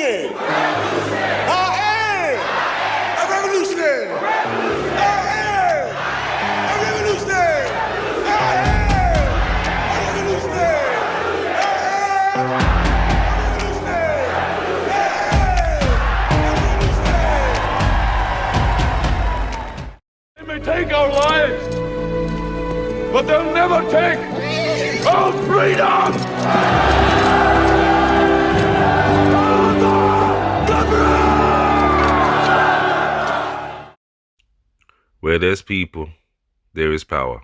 revolutionary. I am a revolutionary. I am a revolutionary. I am a revolutionary. I am a revolutionary. They may take our lives, but they'll never take our freedom! Where there's people, there is power.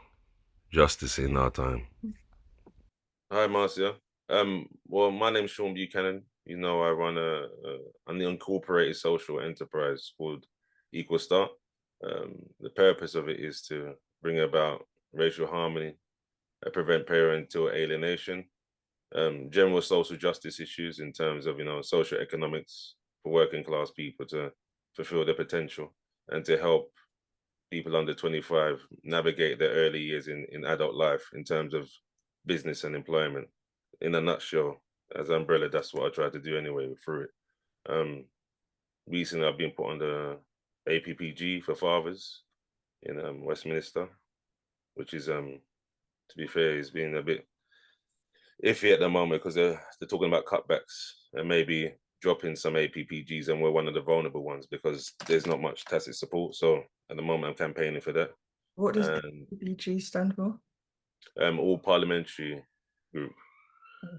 Justice in our time. Hi, Marcia. Well, my name's Sean Buchanan. You know, I run an unincorporated social enterprise called Equal Start. The purpose of it is to bring about racial harmony, prevent parental alienation, general social justice issues in terms of, social economics for working class people to fulfill their potential, and to help people under 25 navigate their early years in adult life in terms of business and employment. In a nutshell, as an umbrella, that's what I try to do anyway through it. Recently, I've been put on the APPG for fathers in Westminster, which is, to be fair, has been a bit iffy at the moment because they're talking about cutbacks and maybe dropping some APPGs, and we're one of the vulnerable ones because there's not much tacit support. So at the moment, I'm campaigning for that. What does APPG stand for? All parliamentary group,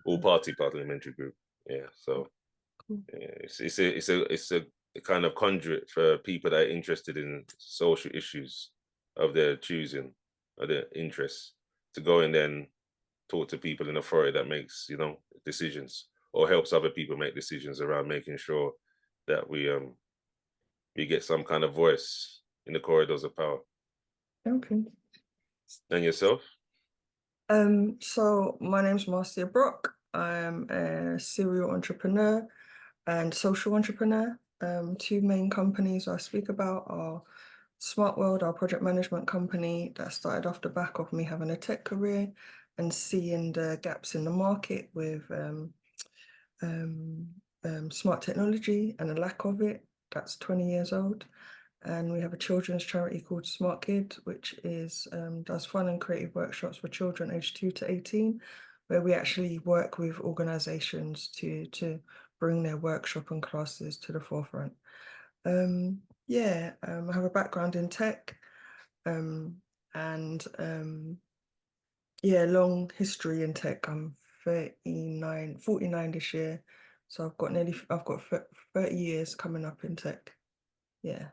all party parliamentary group. Yeah, so yeah, it's a kind of conduit for people that are interested in social issues of their choosing or their interests to go in there and talk to people in authority that makes decisions or helps other people make decisions around making sure that we get some kind of voice in the corridors of power. Okay. And yourself? So my name's MarciaBrock. I am a serial entrepreneur and social entrepreneur. Two main companies I speak about are Smart World, our project management company that started off the back of me having a tech career and seeing the gaps in the market with smart technology and a lack of it. That's 20 years old. And we have a children's charity called Smart Kid, which does fun and creative workshops for children aged 2 to 18, where we actually work with organizations to bring their workshop and classes to the forefront. I have a background in tech, long history in tech. I'm 49 this year, so I've got 30 years coming up in tech. Yeah.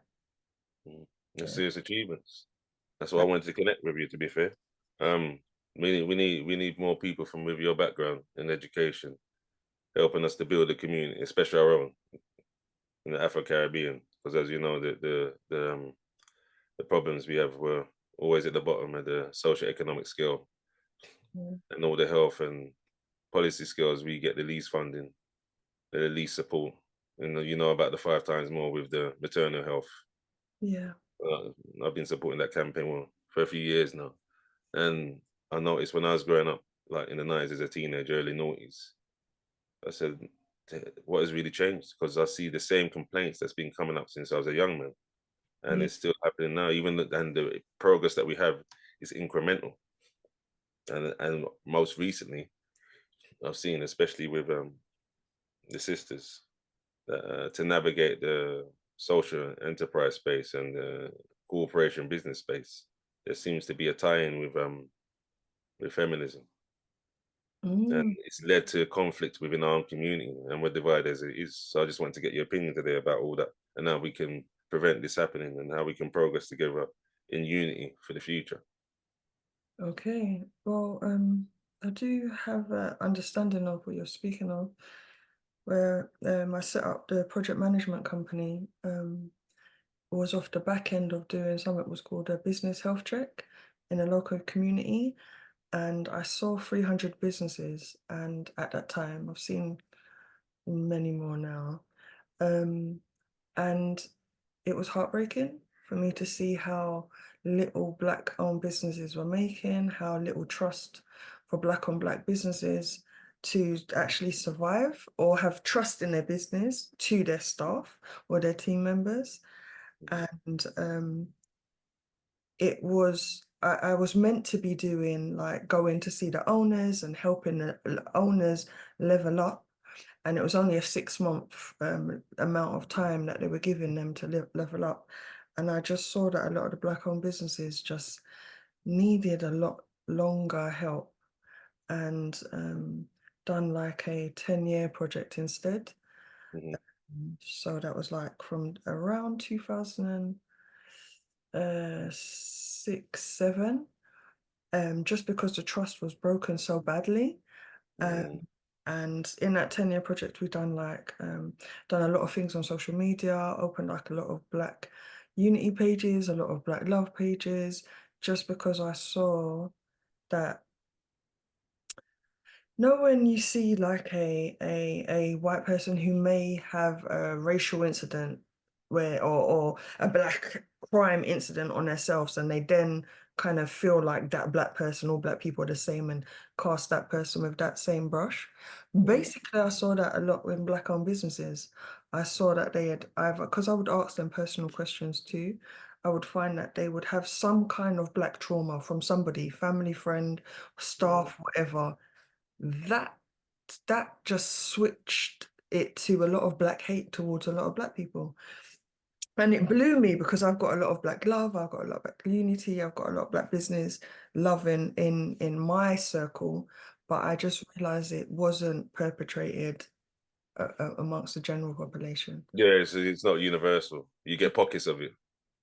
That's serious achievements. That's why I wanted to connect with you, to be fair. We need more people from with your background in education, helping us to build a community, especially our own in the Afro-Caribbean. Because as you know, the problems we have were always at the bottom of the socio-economic scale. And all the health and policy skills, we get the least funding, the least support. And you know about the 5 times more with the maternal health. Yeah. I've been supporting that campaign for a few years now. And I noticed when I was growing up, like in the 90s as a teenager, early noughties, I said, what has really changed? Because I see the same complaints that's been coming up since I was a young man. And it's still happening now, and the progress that we have is incremental. And most recently, I've seen, especially with the sisters, to navigate the social enterprise space and the corporation business space, there seems to be a tie-in with feminism. And it's led to conflict within our own community, and we're divided as it is. So I just want to get your opinion today about all that and how we can prevent this happening and how we can progress together in unity for the future. Okay, well, I do have an understanding of what you're speaking of, where I set up the project management company. Was off the back end of doing something that was called a business health check in a local community, and I saw 300 businesses, and at that time, I've seen many more now, and it was heartbreaking for me to see how little Black-owned businesses were making, how little trust for Black-on-Black businesses to actually survive or have trust in their business to their staff or their team members. And I was meant to be doing like going to see the owners and helping the owners level up. And it was only a 6-month amount of time that they were giving them to level up. And I just saw that a lot of the Black-owned businesses just needed a lot longer help, and done like a 10-year project instead. Mhm. So that was like from around 2006, 7, just because the trust was broken so badly. Mhm. And in that 10-year project, we've done like done a lot of things on social media, opened like a lot of Black unity pages, a lot of Black love pages, just because I saw that when you see like a white person who may have a racial incident where or a Black crime incident on themselves, and they then kind of feel like that Black person or Black people are the same and cast that person with that same brush. Basically, I saw that a lot in Black-owned businesses. I saw that they had either, because I would ask them personal questions too, I would find that they would have some kind of Black trauma from somebody, family, friend, staff, whatever, that just switched it to a lot of Black hate towards a lot of Black people. And it blew me because I've got a lot of Black love, I've got a lot of Black unity, I've got a lot of Black business love in my circle, but I just realized it wasn't perpetrated amongst the general population. Yeah, it's not universal. You get pockets of it.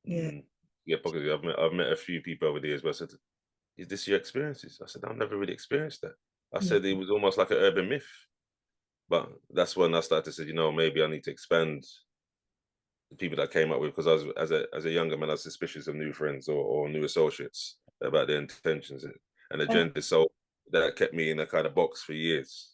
Yeah. You get pockets of it. I've met a few people over the years, but I said, "Is this your experiences?" I said, "I've never really experienced that." I Yeah. said it was almost like an urban myth. But that's when I started to say, maybe I need to expand the people that I came up with, because I was as a younger man, I was suspicious of new friends or new associates about their intentions and agenda. So that kept me in a kind of box for years.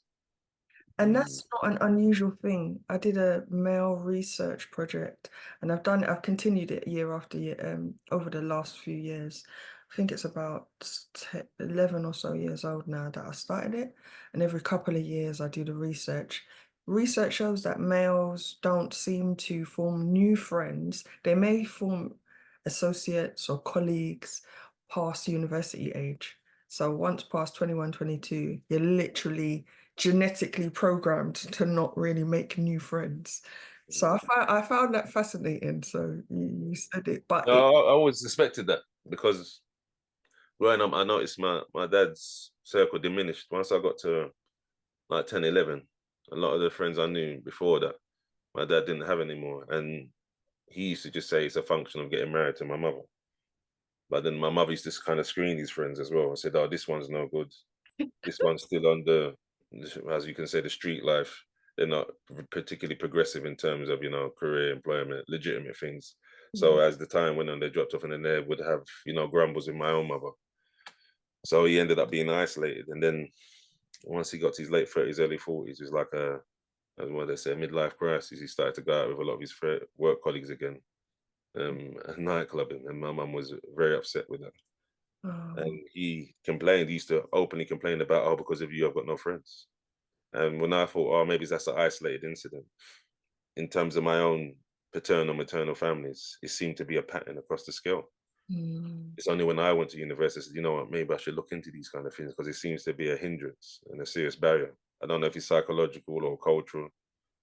And that's not an unusual thing. I did a male research project, and I've continued it year after year, over the last few years. I think it's about 11 or so years old now that I started it. And every couple of years I do the research. Research shows that males don't seem to form new friends. They may form associates or colleagues past university age. So once past 21, 22, you're literally genetically programmed to not really make new friends. So I found that fascinating. So you said it, but No, it I always suspected that, because growing up, I noticed my dad's circle diminished once I got to like 10, 11. A lot of the friends I knew before that, my dad didn't have anymore. And he used to just say it's a function of getting married to my mother. But then my mother used to kind of screen his friends as well and said, "Oh, this one's no good. This one's still on the, as you can say, the street life. They're not particularly progressive in terms of, career, employment, legitimate things." So as the time went on, they dropped off, and then they would have, grumbles with my own mother. So he ended up being isolated. And then once he got to his late 30s, early 40s, it was like as what they say, a midlife crisis. He started to go out with a lot of his work colleagues again, nightclubbing, and my mum was very upset with that. And he complained. He used to openly complain about, "Oh, because of you, I've got no friends." And when I thought, "Oh, maybe that's an isolated incident," in terms of my own paternal, maternal families, it seemed to be a pattern across the scale. It's only when I went to university I said, "You know what, maybe I should look into these kind of things, because it seems to be a hindrance and a serious barrier." I don't know if it's psychological or cultural,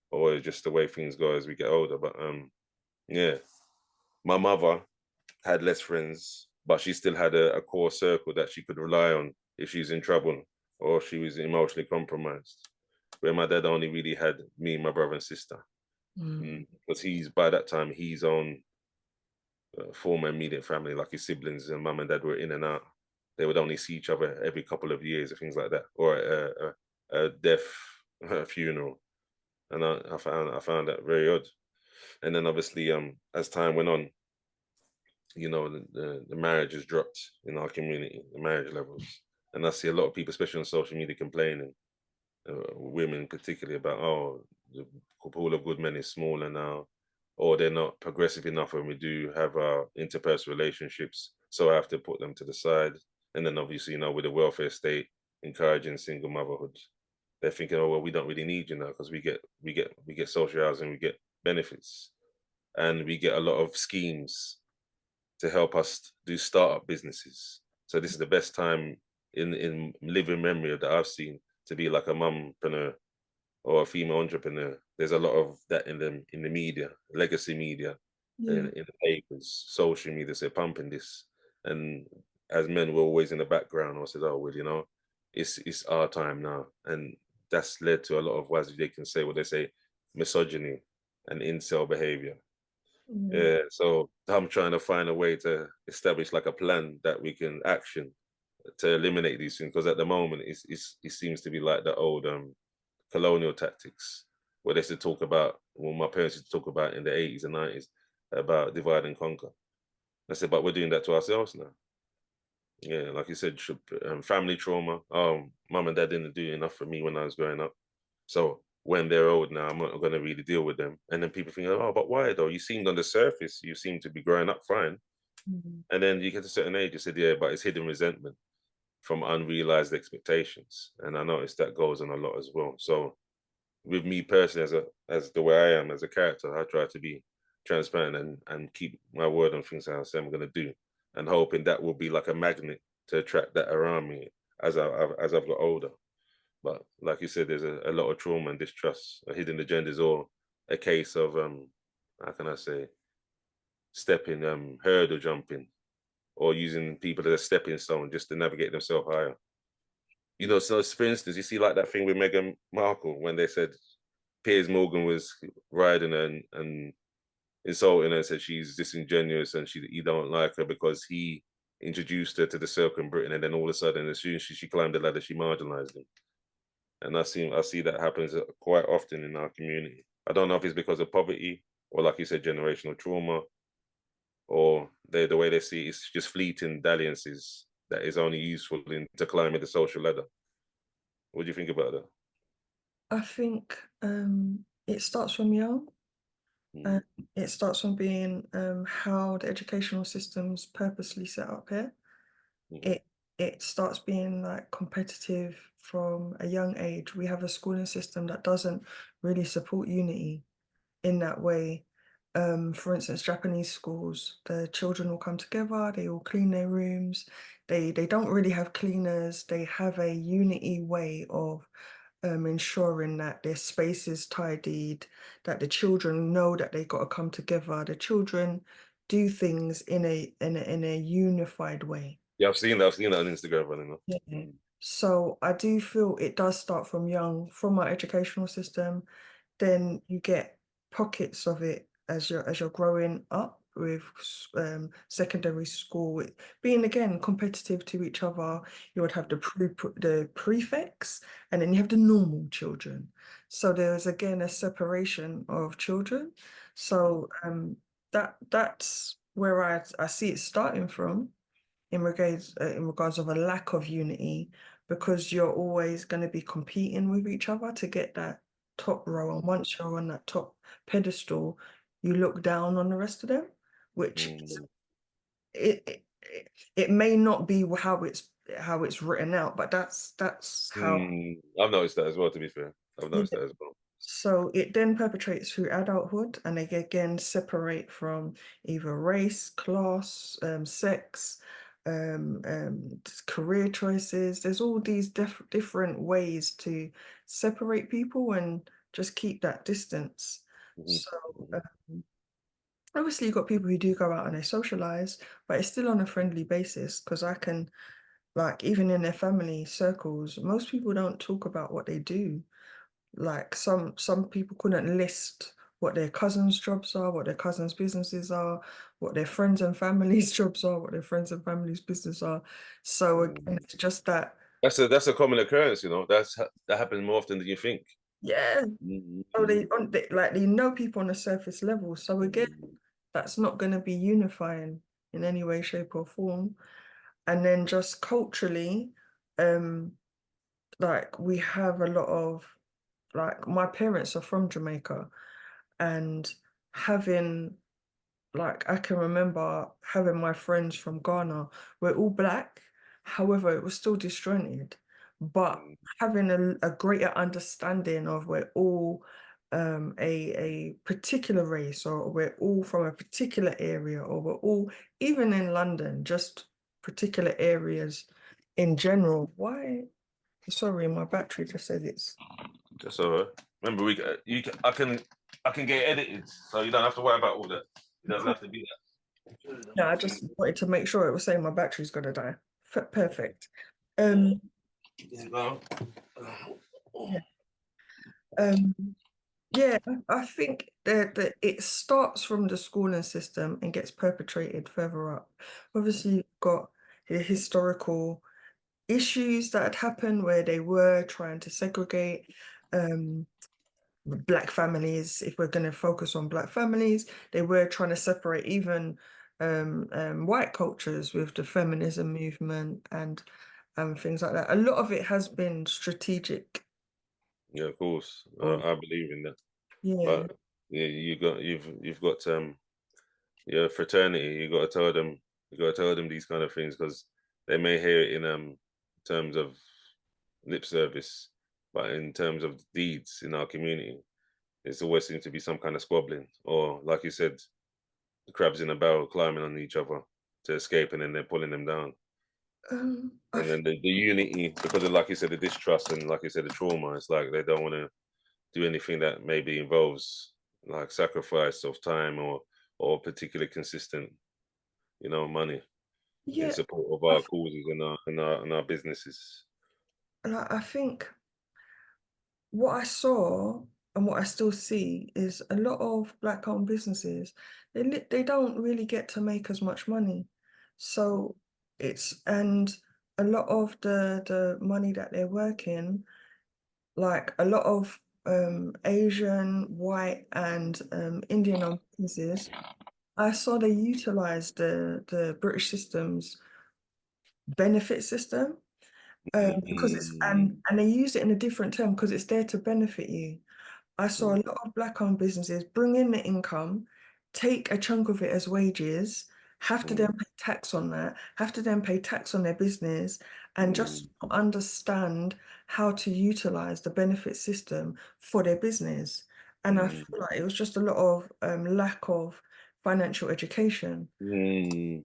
or just the way things go as we get older. But yeah, my mother had less friends, but she still had a core circle that she could rely on if she was in trouble or if she was emotionally compromised. Where my dad only really had me, my brother and sister, because by that time his own former immediate family, like his siblings and mum and dad, were in and out. They would only see each other every couple of years or things like that, or a death, a funeral. And I found that very odd. And then obviously, as time went on, the marriage has dropped in our community, the marriage levels. And I see a lot of people, especially on social media, complaining, women particularly, about, "Oh, the pool of good men is smaller now, or they're not progressive enough when we do have our interpersonal relationships, so I have to put them to the side." And then obviously, with the welfare state encouraging single motherhood. they're thinking, oh well, we don't really need you now because we get social housing, we get benefits, and we get a lot of schemes to help us do startup businesses. So this is the best time in living memory that I've seen to be like a mumpreneur or a female entrepreneur. There's a lot of that in the media, legacy media, Yeah. in the papers, social media. They're pumping this, and as men, we're always in the background. I said, "Oh well, it's our time now," and that's led to a lot of, as they can say, what they say, misogyny and incel behavior. Mm. Yeah, so I'm trying to find a way to establish like a plan that we can action to eliminate these things, because at the moment it seems to be like the old colonial tactics where they used to talk about, well, my parents used to talk about in the 80s and 90s about divide and conquer. I said, but we're doing that to ourselves now. Yeah, like you said, family trauma. Mum and dad didn't do enough for me when I was growing up. So when they're old now, I'm not going to really deal with them. And then people think, oh, but why though? You seemed on the surface, you seem to be growing up fine. Mm. And then you get to a certain age, you said, yeah, but it's hidden resentment from unrealized expectations. And I noticed that goes on a lot as well. So with me personally, as the way I am as a character, I try to be transparent and keep my word on things I say I'm going to do, and hoping that will be like a magnet to attract that around me as I've got older. But like you said, there's a lot of trauma and distrust, hidden agendas, or a case of how can I say, stepping hurdle jumping, or using people as a stepping stone just to navigate themselves higher. So for instance, you see like that thing with Meghan Markle when they said Piers Morgan was riding her and insulting her and said she's disingenuous and he don't like her because he introduced her to the circle in Britain, and then all of a sudden, as soon as she climbed the ladder, she marginalized him. And I see that happens quite often in our community. I don't know if it's because of poverty or, like you said, generational trauma, or the way they see it's just fleeting dalliances that is only useful to climbing the social ladder. What do you think about that? I think it starts from young. Mm, And it starts from being how the educational system's purposely set up here. mhm, It starts being like competitive from a young age. We have a schooling system that doesn't really support unity in that way. For instance, Japanese schools, the children all come together, they all clean their rooms. They don't really have cleaners. They have a unity way of ensuring that their space is tidied, that the children know that they got to come together. The children do things in a unified way. yeah, I've seen that on Instagram running off. Yeah. Mm, So I do feel it does start from young, from our educational system. Then you get pockets of it as you're growing up with secondary school, being again competitive to each other. You would have the prefects, and then you have the normal children. So there's again a separation of children. So that's where I see it starting from in regards of a lack of unity, because you're always going to be competing with each other to get that top row, and once you're on that top pedestal, you look down on the rest of them, which is, mm, it may not be how it's written out, but that's how. I've noticed that as well, to be fair. I've Yeah. noticed that as well. So it then perpetrates through adulthood, and they again separate from either race, class, sex, career choices. There's all these different ways to separate people and just keep that distance. Mhm, So mhm, obviously, you've got people who do go out and they socialize, but it's still on a friendly basis, because I can, like, even in their family circles, most people don't talk about what they do. Like some people couldn't list what their cousins' jobs are, what their cousins' businesses are, what their friends and families' jobs are, what their friends and families' business are. So again, mm. it's just that, That's a common occurrence, that happens more often than you think. yeah. So Mm, like they know people on a surface level. So again, mm, that's not going to be unifying in any way, shape, or form. And then just culturally, um, like we have a lot of, like, my parents are from Jamaica, and having, like, I can remember having my friends from Ghana. We're all black, however, it was still disjointed. but having a greater understanding of we're all a particular race, or we're all from a particular area, or we're all, even in London, just particular areas in general. Why? Sorry, my battery just said it's. That's all right. Remember, I can get edited, so you don't have to worry about all that. You don't have to be that. No, I just wanted to make sure it was saying my battery's gonna die. Perfect. Well, Yeah. Yeah, I think that it starts from the schooling system and gets perpetrated further up. Obviously, you've got the historical issues that had happened where they were trying to segregate Black families. If we're going to focus on Black families, they were trying to separate even white cultures with the feminism movement and things like that. A lot of it has been strategic. yeah, of course, Oh, I believe in that. yeah, But yeah, you've got your fraternity. You got to tell them these kind of things because they may hear it in terms of lip service, but in terms of deeds in our community, it's always seems to be some kind of squabbling, or like you said, the crabs in a barrel climbing on each other to escape, and then they're pulling them down. I And then the unity, because of, like you said, the distrust and like you said, the trauma, it's like they don't want to do anything that maybe involves like sacrifice of time or particular consistent, money in yeah, support of I, our causes and our businesses. like, I think what I saw and what I still see is a lot of Black-owned businesses, they don't really get to make as much money. So and a lot of the money that they're working, like a lot of Asian, white, and Indian-owned businesses, I saw they utilize the British system's benefit system. Because it's Mm, and they use it in a different term because it's there to benefit you. I saw a mm, lot of Black-owned businesses bring in the income, take a chunk of it as wages, have to then mm, pay tax on that, have to then pay tax on their business, and just mm, not understand how to utilize the benefit system for their business. And I mm, feel like it was just a lot of lack of financial education. mm.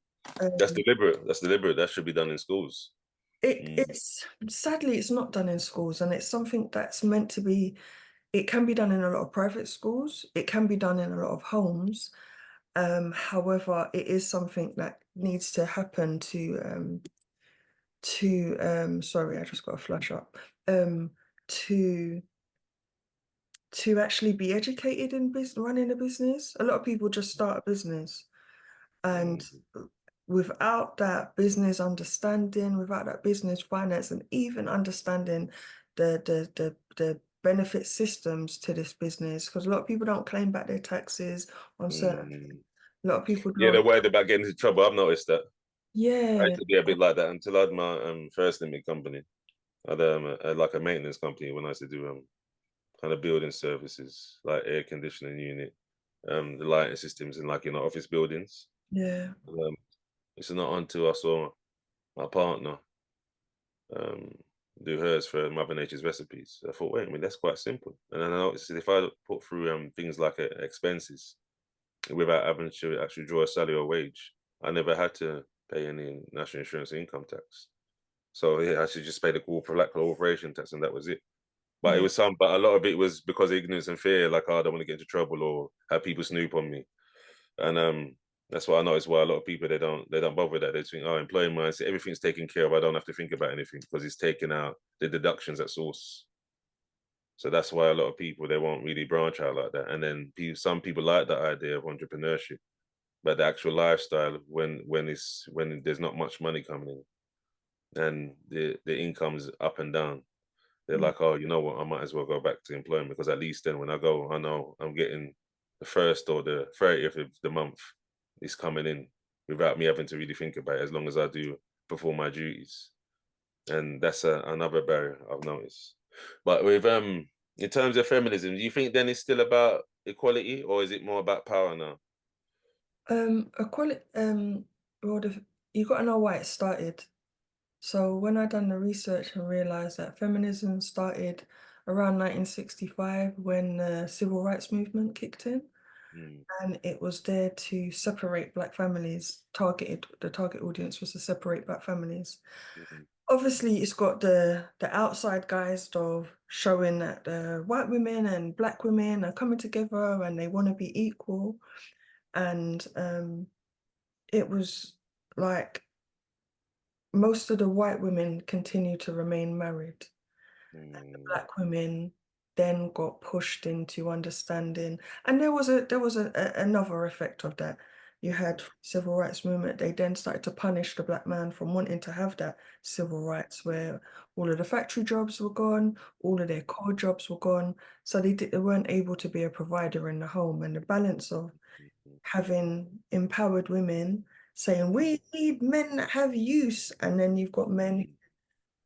That's Um, deliberate. That's deliberate. That should be done in schools. Mm, it's sadly it's not done in schools, and it's something that's meant to be. It can be done in a lot of private schools. It can be done in a lot of homes. However, it is something that needs to happen sorry, I just got a flash up. To actually be educated in running a business. A lot of people just start a business, and mm, without that business understanding, without that business finance, and even understanding the benefit systems to this business, because a lot of people don't claim back their taxes on certain things. mm. A lot of people Yeah, don't. they're worried about getting into trouble. I've noticed that. I Yeah, used to be a bit like that until I had my first limited company. I had like a maintenance company when I used to do kind of building services, like air conditioning unit, the lighting systems in like office buildings. yeah, Um, it's not until I saw my partner um, do hers for Mother Nature's recipes. I thought, wait a minute, that's quite simple. And then I noticed if I put through things like expenses without having to actually draw a salary or wage, I never had to pay any national insurance or income tax. So yeah, I should just pay the corporation tax, and that was it. But yeah, but a lot of it was because of ignorance and fear, like, oh, I don't want to get into trouble or have people snoop on me. And that's what I noticed why a lot of people they don't bother with that. They think, oh, employee mindset, everything's taken care of. I don't have to think about anything because it's taken out the deductions at source. So that's why a lot of people they won't really branch out like that. And then some people like that idea of entrepreneurship, but the actual lifestyle when there's not much money coming in and the income's up and down, they're mm, like, oh, you know what, I might as well go back to employment because at least then when I go, I know I'm getting the first or the 30th of the month is coming in without me having to really think about it as long as I do perform my duties. And that's another barrier I've noticed. But with in terms of feminism, do you think then it's still about equality or is it more about power now? equality. Well, you got to know why it started. So when I done the research and realized that feminism started around 1965 when the civil rights movement kicked in, Mm, and it was there to separate Black families. The target audience was to separate Black families. mm, Obviously, it's got the outside guise of showing that white women and Black women are coming together and they want to be equal. And it was like most of the white women continue to remain married. mm, Black women then got pushed into understanding, and there was another effect of that. You had civil rights movement, they then started to punish the Black man from wanting to have that civil rights, where all of the factory jobs were gone, all of their core jobs were gone, so they weren't able to be a provider in the home. And the balance of having empowered women saying we need men that have use, and then you've got men,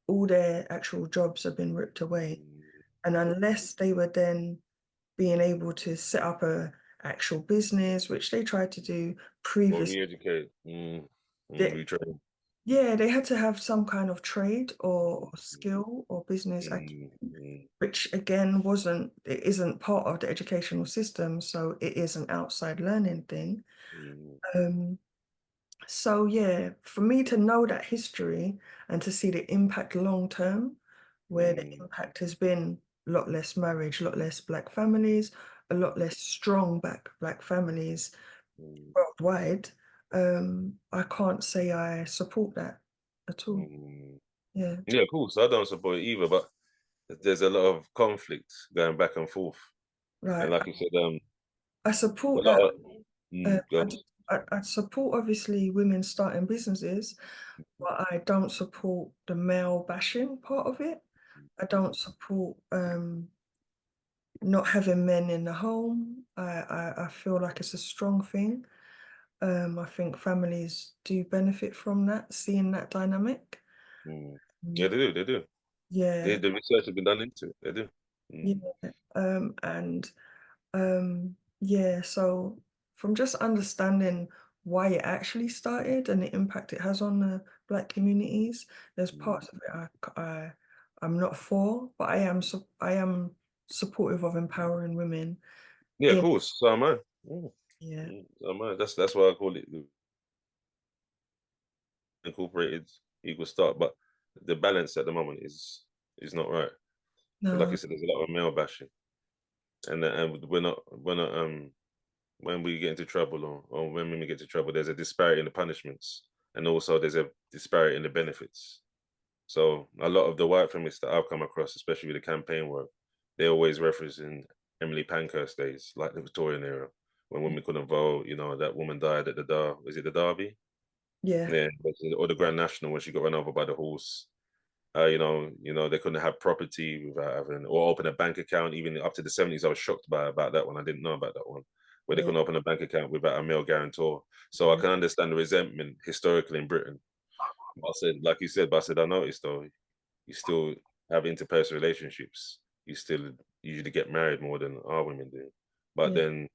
all their actual jobs have been ripped away. And unless they were then being able to set up a actual business, which they tried to do or previously, re-educate. they, Retrain. yeah, they had to have some kind of trade or skill or business, Mm, mm, which again it isn't part of the educational system, so it is an outside learning thing. mm, Um, So yeah, for me to know that history and to see the impact long term, where the mm, impact has been a lot less marriage, a lot less Black families, a lot less strong Black families mm, worldwide, I can't say I support that at all. mm. Yeah, Yeah, cool. So I don't support it either, but there's a lot of conflict going back and forth. And like like you said, I a support that. lot of go on. I support obviously women starting businesses, but I don't support the male bashing part of it. I don't support not having men in the home. I feel like it's a strong thing. I think families do benefit from that, seeing that dynamic. Mm. Yeah, Mm, they do. They do. yeah, The research has been done into it. They do. yeah. Mm, And yeah, so from just understanding why it actually started and the impact it has on the Black communities, there's mm. parts of it I'm not for, but I am supportive of empowering women Yeah, of in, course. So am I. yeah, So am I. That's why I call it the incorporated equal start. But the balance at the moment is not right. Because like I no, said, there's a lot of male bashing, and we're not when we get into trouble or when women get into trouble, there's a disparity in the punishments, and also there's a disparity in the benefits. So a lot of the white feminists that I've come across, especially with the campaign work, they're always referencing Emily Pankhurst days, like the Victorian era, when women couldn't vote. You know, that woman died at was it the Derby? yeah, Yeah, or the Grand National when she got run over by the horse. They couldn't have property without having or open a bank account. Even up to the 70s, I was shocked about that one. I didn't know about that one, where they yeah, couldn't open a bank account without a male guarantor. So I yeah, can understand the resentment historically in Britain. But I said, like you said, but I said I noticed though, you still have interpersonal relationships. You still usually get married more than our women do. But yeah, then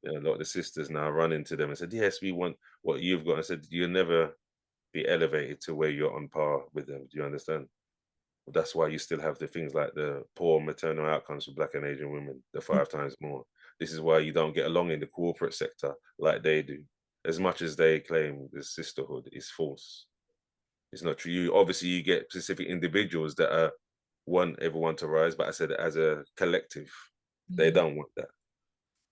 a lot of the sisters now run into them and said, "Yes, we want what you've got." I said, "You'll never be elevated to where you're on par with them." Do you understand? That's why you still have the things like the poor maternal outcomes for Black and Asian women, the yeah, 5 times more. This is why you don't get along in the corporate sector like they do. As much as they claim the sisterhood is false, it's not true. You get specific individuals that want everyone to rise, but I said as a collective, they yeah, don't want that.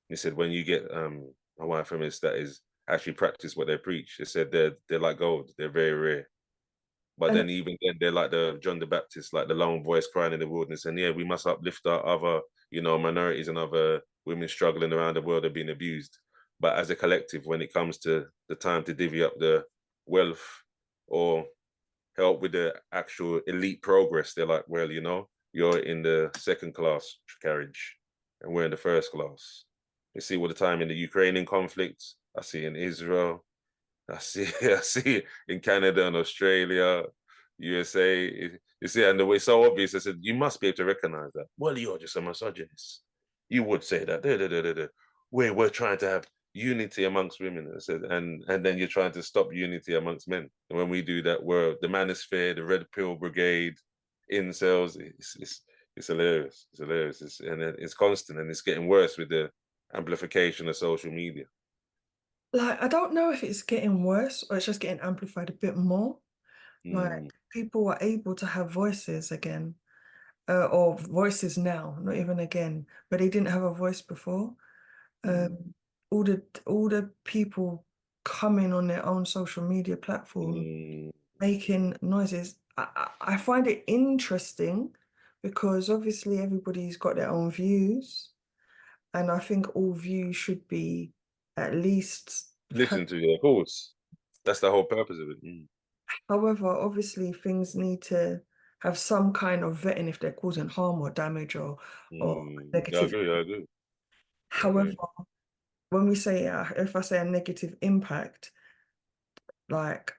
He said when you get a white feminist that is actually practice what they preach, they said they're like gold, they're very rare. But and then even then, they're like the John the Baptist, like the lone voice crying in the wilderness. And yeah, we must uplift our other, minorities and other women struggling around the world and being abused. But as a collective, when it comes to the time to divvy up the wealth or help with the actual elite progress, they're like, well, you're in the second class carriage and we're in the first class. You see all the time in the Ukrainian conflict, I see in Israel, I see it in Canada and Australia, USA. You see, and the way it's so obvious, I said, you must be able to recognize that. Well, you're just a misogynist. You would say that. Da, da, da, da, da. We're trying to have unity amongst women. I said, and then you're trying to stop unity amongst men. And when we do that, we're the manosphere, the red pill brigade, incels. It's hilarious. It's hilarious. And it's constant, and it's getting worse with the amplification of social media. Like, I don't know if it's getting worse or it's just getting amplified a bit more. Like, Mm, people are able to have voices again, or voices now, not even again, but they didn't have a voice before. mm, All the people coming on their own social media platform, mm, making noises. I find it interesting because obviously everybody's got their own views, and I think all views should be at least heard. Listen to you, of course. That's the whole purpose of it. Mm, However, obviously things need to have some kind of vetting if they're causing harm or damage or I negativity. agree. I agree. I However, agree. when we say if I say a negative impact, like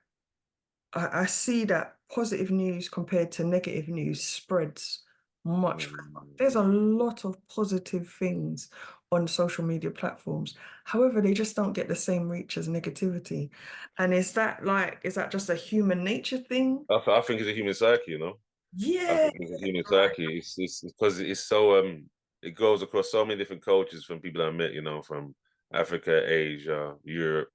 I see that positive news compared to negative news spreads much further. Mm. There's a lot of positive things on social media platforms. However, they just don't get the same reach as negativity. And is that just a human nature thing? I think it's a human psyche, you know. I Yeah, think it's a human right. psyche. It's because it's so it goes across so many different cultures from people I met, you know, from Africa, Asia, Europe,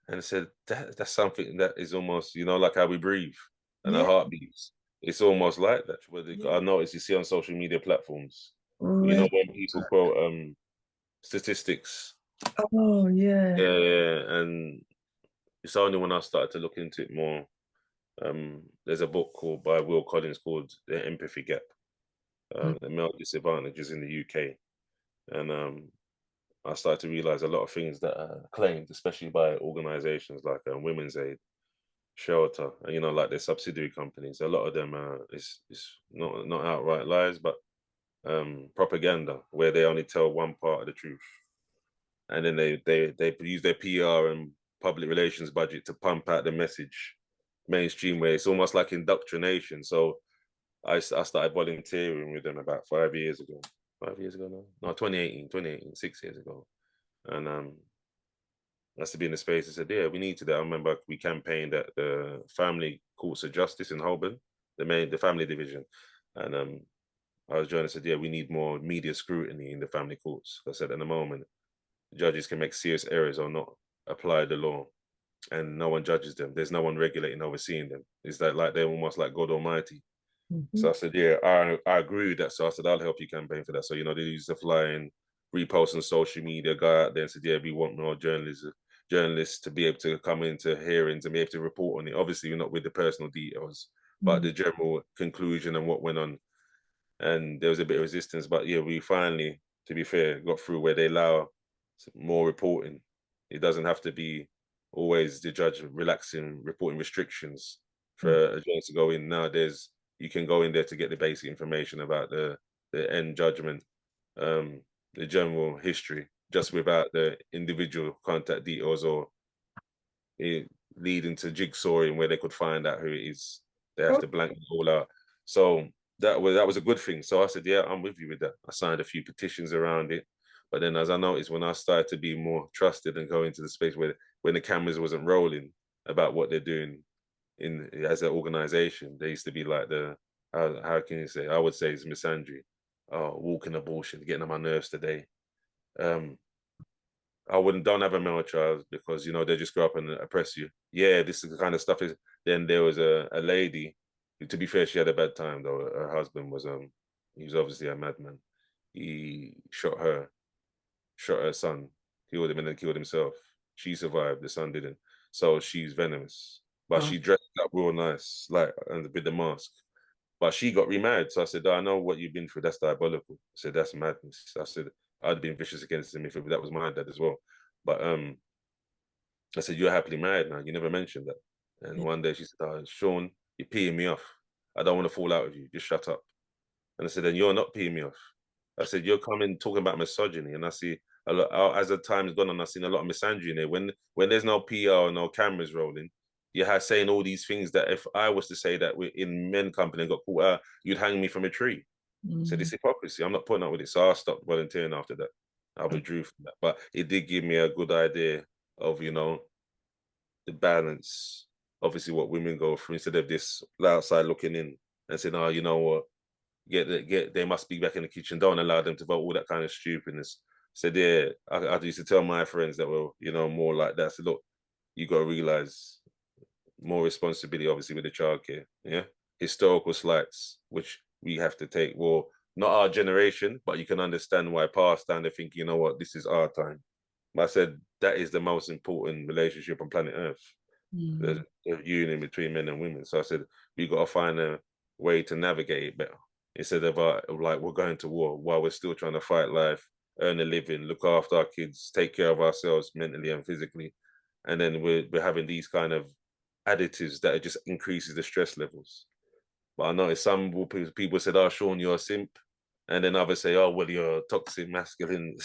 and I said that's something that is almost, you know, like how we breathe and our Yeah, heartbeats. It's almost like that. yeah. I notice you see on social media platforms, you know, Really. when people quote statistics. Oh, yeah. Yeah, yeah, and it's only when I started to look into it more. There's a book called by Will Collins called The Empathy Gap, Mm, the male disadvantages in the UK. And I started to realize a lot of things that are claimed, especially by organizations like Women's Aid, Shelter, and, you know, like their subsidiary companies. A lot of them is not outright lies, but propaganda, where they only tell one part of the truth. And then they use their PR and public relations budget to pump out the message mainstream way. It's almost like indoctrination. So I started volunteering with them about 5 years ago. 5 years ago now? No, 2018, 6 years ago. And that's to be in the space. I said, yeah, we need to do. I remember we campaigned at the Family Courts of Justice in Holborn, the family division. And I was joining and said, yeah, we need more media scrutiny in the family courts. I said, at the moment, judges can make serious errors or not apply the law, and no one judges them. There's no one regulating, overseeing them. It's that like they're almost like God Almighty. So mhm, I said, yeah, I agree with that. So I said, I'll help you campaign for that. So, you know, they used to fly and repost on social media, go out there and said, yeah, we want more journalists to be able to come into hearings and be able to report on it. Obviously, we're not with the personal details, but mm, the general conclusion and what went on. And there was a bit of resistance, but yeah, we finally, to be fair, got through where they allow more reporting. It doesn't have to be always the judge relaxing reporting restrictions for mm. a journalist to go in. Nowadays, you can go in there to get the basic information about the end judgment, um, the general history, just without the individual contact details or it leading to jigsawing where they could find out who it is. They have Oh, to blank it all out. So that was a good thing. So I said, yeah, I'm with you with that. I signed a few petitions around it. But then as I noticed, when I started to be more trusted and go into the space where when the cameras wasn't rolling about what they're doing in as an organization, they used to be like how can you say? I would say it's misandry. Oh, walking abortion, getting on my nerves today. Um, I wouldn't don't have a male child because you know they just grow up and oppress you. Yeah, this is the kind of stuff is. Then there was a lady. Who, to be fair, she had a bad time though. Her husband was he was obviously a madman. He shot her son, killed him, and then killed himself. She survived. The son didn't. So she's venomous, but wow. she dressed up real nice, like and with the mask. But she got remarried. So I said, I know what you've been through. That's diabolical. I said, that's madness. I said, I'd have been vicious against him if that was my dad as well. But I said, you're happily married now. You never mentioned that. And Yeah. one day she said, oh, Sean, you're peeing me off. I don't want to fall out with you. Just shut up. And I said, then you're not peeing me off. I said, you're coming talking about misogyny. And I see a lot, as the time's gone on, I've seen a lot of misandry in there. When there's no PR, no cameras rolling, you're saying all these things that if I was to say that we're in men company and got caught out, you'd hang me from a tree. So Mm. this hypocrisy. I'm not putting up with it. So I stopped volunteering after that. I withdrew from that. But it did give me a good idea of, the balance, obviously what women go through, instead of this outside looking in and saying, oh, you know what, they must be back in the kitchen. Don't allow them to vote, all that kind of stupidness. So yeah, I used to tell my friends that were, more like that. So look, you got to realize more responsibility, obviously, with the childcare. Yeah, historical slights, which we have to take. Well, not our generation, but you can understand why past time they think, you know what, this is our time. But I said that is the most important relationship on planet Earth, the union between men and women. So I said we got to find a way to navigate it better, instead of like we're going to war while we're still trying to fight life, earn a living, look after our kids, take care of ourselves mentally and physically, and then we're having these kind of additives that it just increases the stress levels. But I noticed some people said, "Oh, Sean, you're a simp," and then others say, "Oh, well, you're a toxic masculine,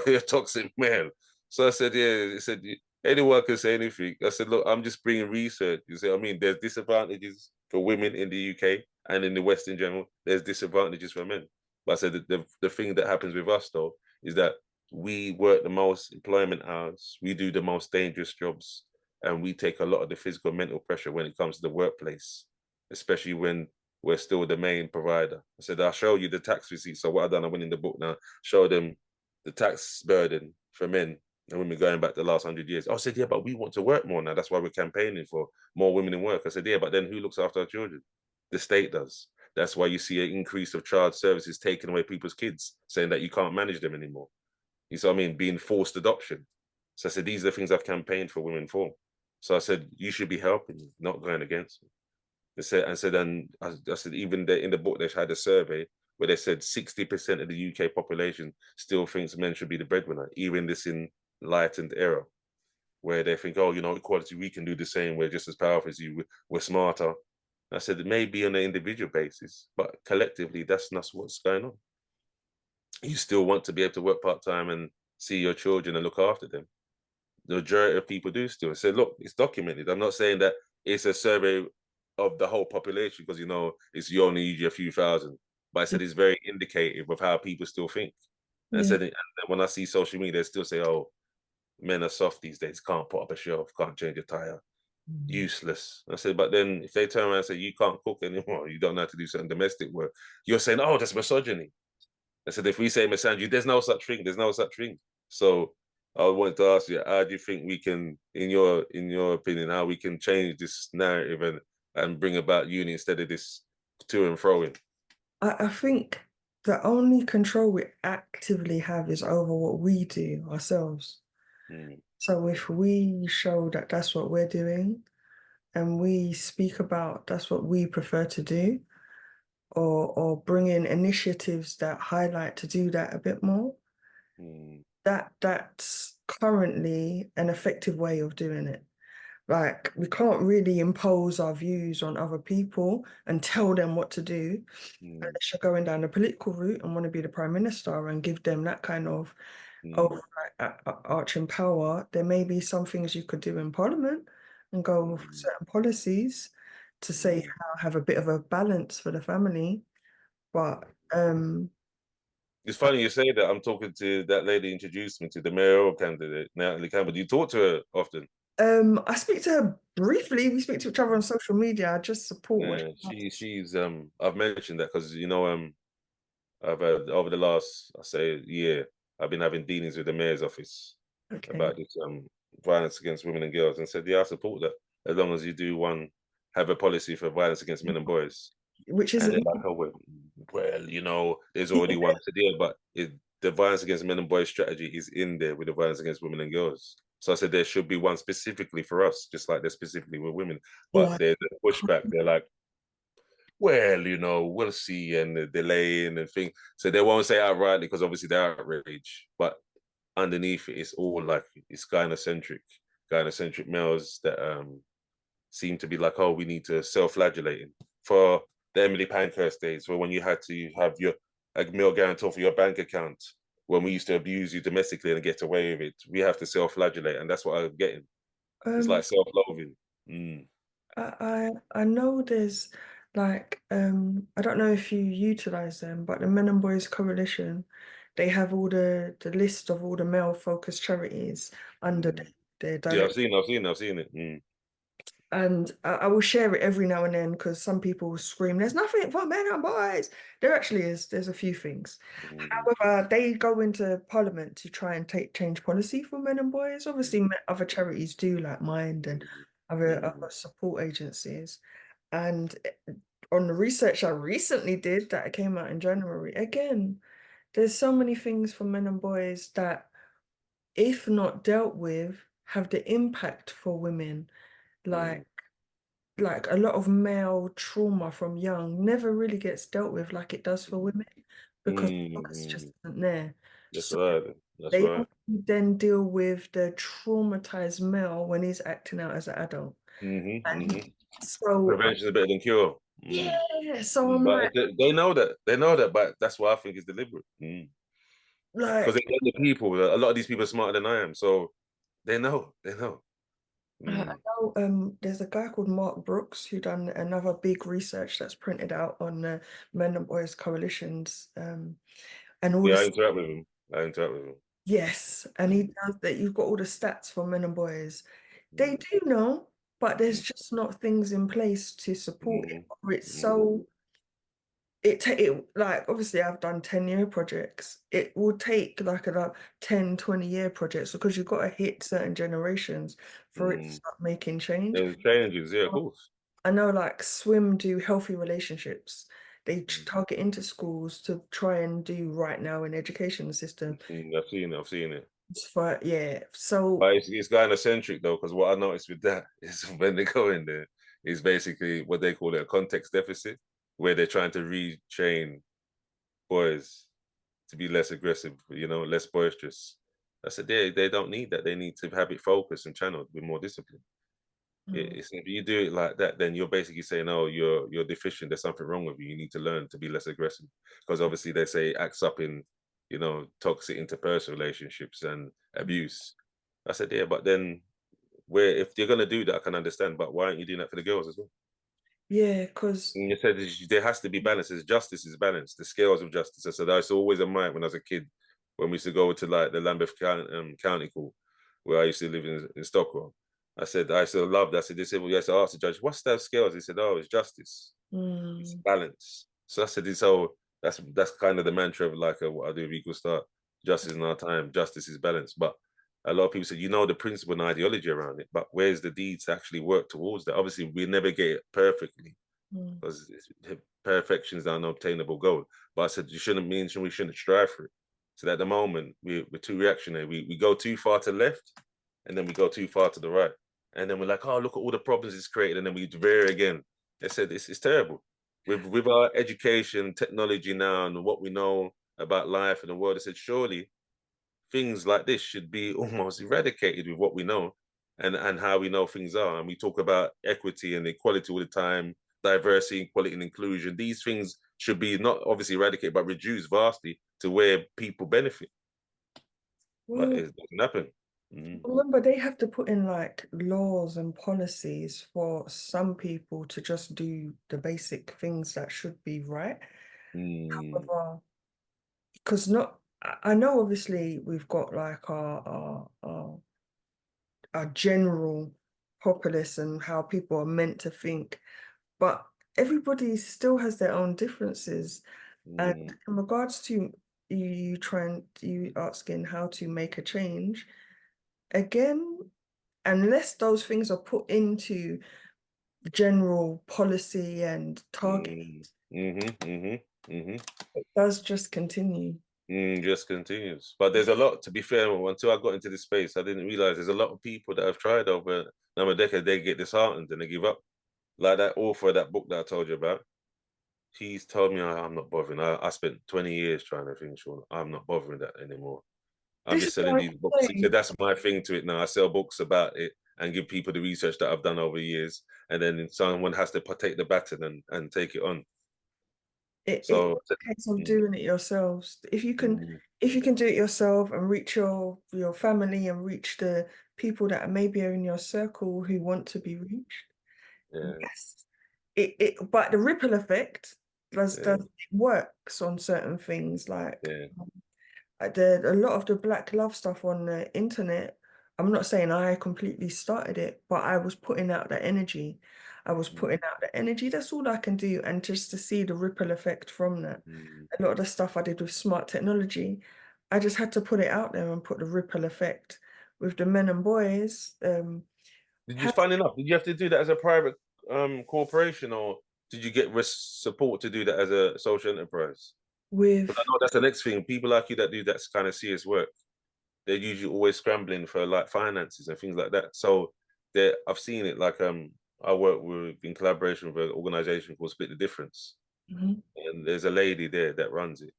you're a toxic male." So I said, "Yeah." I said, "Anyone can say anything." I said, "Look, I'm just bringing research." You see, I mean, there's disadvantages for women in the UK and in the West in general. There's disadvantages for men. But I said the thing that happens with us though is that we work the most employment hours, we do the most dangerous jobs, and we take a lot of the physical and mental pressure when it comes to the workplace, especially when we're still the main provider. I said, I'll show you the tax receipts. So what I've done, I went in the book now, show them the tax burden for men and women going back the last 100 years. I said, yeah, but we want to work more now. That's why we're campaigning for more women in work. I said, yeah, but then who looks after our children? The state does. That's why you see an increase of child services taking away people's kids, saying that you can't manage them anymore. You see what I mean? Being forced adoption. So I said, these are the things I've campaigned for women for. So I said, you should be helping me, not going against me. And I said, even in the book, they had a survey where they said 60% of the UK population still thinks men should be the breadwinner, even this enlightened era, where they think, oh, equality, we can do the same. We're just as powerful as you. We're smarter. I said, it may be on an individual basis, but collectively, that's not what's going on. You still want to be able to work part-time and see your children and look after them. The majority of people do still. I said, look, it's documented. I'm not saying that it's a survey of the whole population because, it's you only need a few thousand. But I said it's very indicative of how people still think. And I said, and when I see social media, they still say, oh, men are soft these days, can't put up a shelf, can't change a tire, useless. I said, but then if they turn around and say, you can't cook anymore, you don't know how to do certain domestic work, you're saying, oh, that's misogyny. I said, if we say misogyny, there's no such thing. There's no such thing. So I wanted to ask you, how do you think we can, in your opinion, how we can change this narrative and bring about unity instead of this to and froing? I think the only control we actively have is over what we do ourselves. So if we show that that's what we're doing and we speak about that's what we prefer to do, or bring in initiatives that highlight to do that a bit more, that's currently an effective way of doing it. Like, we can't really impose our views on other people and tell them what to do unless you're going down the political route and want to be the prime minister and give them that kind of overarching power. There may be some things you could do in parliament and go with certain policies to say how have a bit of a balance for the family. But it's funny you say that. I'm talking to that lady introduced me to the mayoral candidate, Natalie Campbell. Do you talk to her often? I speak to her briefly. We speak to each other on social media. I just support what she's I've mentioned that because I've had over the last, I say, year, I've been having dealings with the mayor's office about this violence against women and girls, and said, yeah, I support that as long as you do have a policy for violence against men and boys. Which And isn't they're like, oh, well, there's already one to deal, but the violence against men and boys strategy is in there with the violence against women and girls. So I said there should be one specifically for us, just like there's specifically with women. But there's a pushback. They're like, well, we'll see, and the delaying and thing. So they won't say outrightly because obviously they're outraged. But underneath it, it's all like it's gynocentric males that seem to be like, oh, we need to self-flagellate. For the Emily Pankhurst days, where when you had to have a male guarantor for your bank account, when we used to abuse you domestically and get away with it, we have to self-flagellate, and that's what I'm getting. It's like self-loathing. I know there's like I don't know if you utilize them, but the Men and Boys Coalition, they have all the list of all the male focused charities under their Yeah, direct. I've seen it. And I will share it every now and then because some people scream, "There's nothing for men and boys." There actually is. There's a few things. However, they go into Parliament to try and change policy for men and boys. Obviously, other charities do, like Mind and other support agencies. And on the research I recently did that came out in January, again, there's so many things for men and boys that, if not dealt with, have the impact for women. Like a lot of male trauma from young never really gets dealt with like it does for women because the focus just isn't there. That's So right. That's they right. then deal with the traumatized male when he's acting out as an adult. So Prevention is better than cure. yeah, so I'm But like, they know that. They know that, but that's why I think it's deliberate. Because they get the people. A lot of these people are smarter than I am, so they know. They know. I know there's a guy called Mark Brooks who done another big research that's printed out on men and boys coalitions and all Yeah, I this. interact with them. I interact with them. Yes, and he does that. You've got all the stats for men and boys. They Mm, do know, but there's mm, just not things in place to support it. mm, Or it's mm, so it like, obviously I've done 10-year projects. It will take like about 10-20 year projects because you've got to hit certain generations for it to mm. start making change. There's changes, yeah, of course. I know like Swim do healthy relationships. They Mm, target into schools to try and do right now in education system. I've seen it. I've seen it. It's for, yeah. So But it's gynocentric though, because what I noticed with that is when they go in there, is basically what they call it a context deficit, where they're trying to retrain boys to be less aggressive, less boisterous. I said they don't need that. They need to have it focused and channeled with more discipline. It's if you do it like that, then you're basically saying, "Oh, you're deficient. There's something wrong with you. You need to learn to be less aggressive." Because obviously they say it acts up in, toxic interpersonal relationships and abuse. I said, yeah, but then where if you're gonna do that, I can understand. But why aren't you doing that for the girls as well? yeah, because And you said there has to be balance. There's justice is balance. The scales of justice. I said that's always a mind when I was a kid, when we used to go to like the Lambeth County Court, where I used to live in Stockwell. I still loved that. I said, they said, well, yes, I asked the judge, what's that scales? He said, oh, it's justice. It's balance. So I said, so that's kind of the mantra of like what I do with Equal Start. Justice in our time, justice is balance. But a lot of people said, the principle and ideology around it, but where's the deeds to actually work towards that? Obviously, we never get it perfectly because perfection is an unobtainable goal. But I said, you shouldn't mean we shouldn't strive for it. So at the moment, we're too reactionary. We go too far to the left, and then we go too far to the right. And then we're like, oh, look at all the problems it's created. And then we veer again. They said, it's terrible. With our education, technology now, and what we know about life and the world, they said, surely things like this should be almost eradicated with what we know and how we know things are. And we talk about equity and equality all the time, diversity, equality, and inclusion. These things should be not obviously eradicated, but reduced vastly to where people benefit. But well, it doesn't happen. remember they have to put in like laws and policies for some people to just do the basic things that should be right. Mm, However, because not I know obviously we've got like our general populace and how people are meant to think, but everybody still has their own differences. And mm, in regards to you asking how to make a change, again, unless those things are put into general policy and target, it does just continue. just continues. But there's a lot, to be fair, until I got into this space, I didn't realize there's a lot of people that have tried over another decade, they get disheartened and they give up. Like that author of that book that I told you about, he's told me I'm not bothering. I spent 20 years trying to finish one. I'm not bothering that anymore. I'm This just is selling what these I'm books. He said saying. that's my thing to it now. I sell books about it and give people the research that I've done over the years. And then someone has to take the baton and take it on. It's So, a case of mm, doing it yourselves. mm, If you can do it yourself and reach your family and reach the people that maybe are in your circle who want to be reached, yeah, yes. But the ripple effect does yeah, it works on certain things like yeah. A lot of the Black love stuff on the internet, I'm not saying I completely started it, but I was putting out the energy. I was putting out the energy. That's all I can do. And just to see the ripple effect from that. Mm. A lot of the stuff I did with smart technology, I just had to put it out there and put the ripple effect with the men and boys. Did you, funny enough, did you have to do that as a private corporation, or did you get risk support to do that as a social enterprise? With Because I know that's the next thing. People like you that do that kind of serious work, they're usually always scrambling for like finances and things like that. So I've seen it like I work with in collaboration with an organization called Split the Difference. Mhm. And there's a lady there that runs it.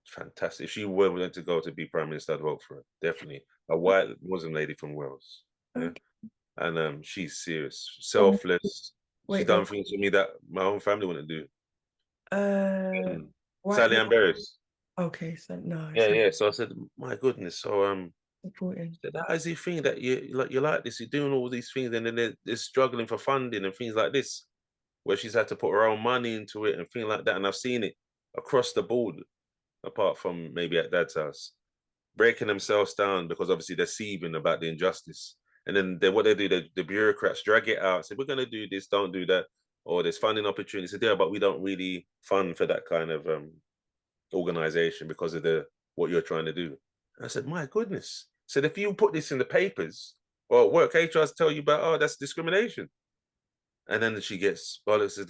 Fantastic. If she were willing to go to be prime minister, I'd vote for her. Definitely. A white Muslim lady from Wales. Yeah. Okay. And she's serious, From selfless. She wait, done things for me that my own family wouldn't do. white Sally woman. Ann Berries. Okay, so no, Yeah, it's not yeah. So I said, my goodness. So important. said, how is he thing that you like this? You're doing all these things, and then they're struggling for funding and things like this, where she's had to put her own money into it and things like that. And I've seen it across the board, apart from maybe at Dad's house, breaking themselves down because obviously they're seething about the injustice. And then what they do, the bureaucrats drag it out, say, we're going to do this, don't do that. Or there's funding opportunities there, but we don't really fund for that kind of organization because of what you're trying to do. And I said, my goodness. Said, if you put this in the papers or at work, HRs tell you about, oh, that's discrimination. And then she gets, well, it says,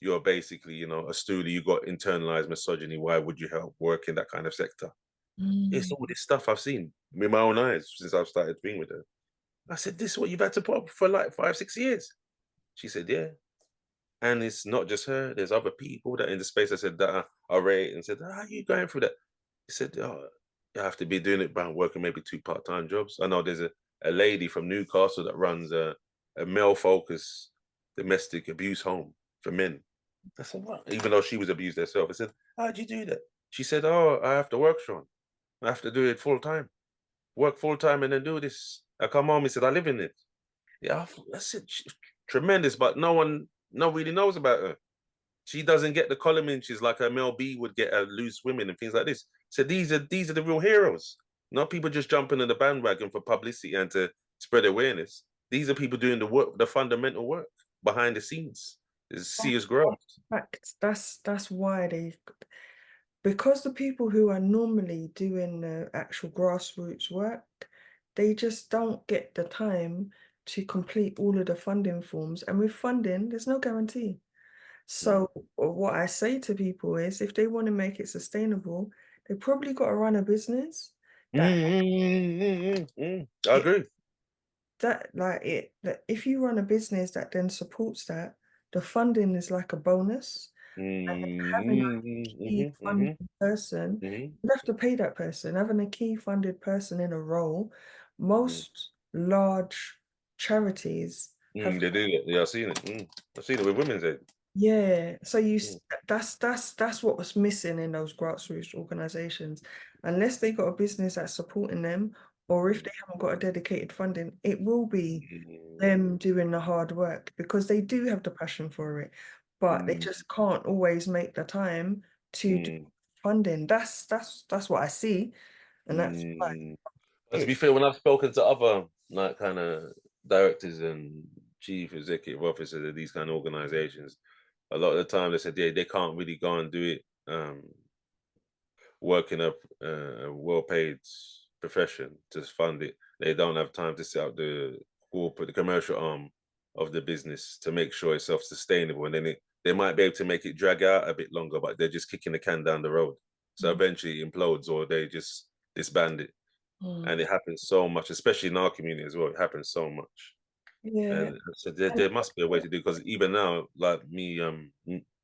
you're basically, a stoolie, you got internalized misogyny. Why would you help work in that kind of sector? It's Mm. all this stuff I've seen with my own eyes since I've started being with her. I said, this is what you've had to put up for like 5-6 years. She said, yeah. And it's not just her. There's other people that in the space I said that I rate and said, how are you going through that? He said, oh, you have to be doing it by working maybe 2 part-time jobs. I know there's a lady from Newcastle that runs a male-focused domestic abuse home for men. I said, what? Even though she was abused herself. I said, how'd you do that? She said, oh, I have to work, Sean. I have to do it full-time. Work full-time and then do this. I come home, he said, I live in it. Yeah, that's it. Tremendous, but no one really knows about her. She doesn't get the column inches like a Mel B would get a Loose Women and things like this. So these are the real heroes. Not people just jumping in the bandwagon for publicity and to spread awareness. These are people doing the work, the fundamental work behind the scenes. Is serious growth. Fact, that's why because the people who are normally doing the actual grassroots work, they just don't get the time to complete all of the funding forms. And with funding, there's no guarantee. So what I say to people is if they want to make it sustainable, they probably got to run a business that I it, agree. that if you run a business that then supports that, the funding is like a bonus. And then having a key funded person, you have to pay that person. Having a key funded person in a role, most large charities have, They do it. Yeah, I've seen it. I've seen it with Women's Aid. yeah. So that's what was missing in those grassroots organizations. Unless they got a business that's supporting them, or if they haven't got a dedicated funding, it will be them doing the hard work because they do have the passion for it, but they just can't always make the time to do funding. That's what I see, and that's why But to be it. fair, when I've spoken to other like kind of directors and chief executive officers of these kind of organizations, a lot of the time they said they can't really go and do it working up a well-paid profession to fund it. They don't have time to set up the corporate, the commercial arm of the business to make sure it's self-sustainable. And then they might be able to make it drag out a bit longer, but they're just kicking the can down the road. So eventually it implodes or they just disband it. Mm. And it happens so much, especially in our community as well. It happens so much. Yeah. And so there must be a way to do it because even now, like me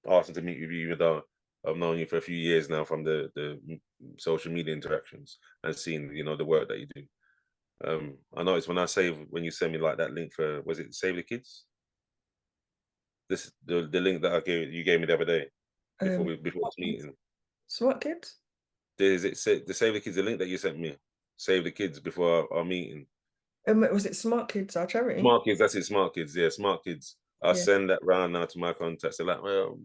asking to meet with you, even though I've known you for a few years now from the social media interactions and seeing the work that you do. I noticed when you send me like that link for, was it Save the Kids? The link that you gave me the other day before What this meeting. SWAT kids? The Save the Kids, the link that you sent me, Save the Kids before our meeting. Was it Smart Kids, our charity? Smart Kids, that's it, Smart Kids, yeah, Smart Kids. I Yeah. send that round now to my contacts. They're like, well,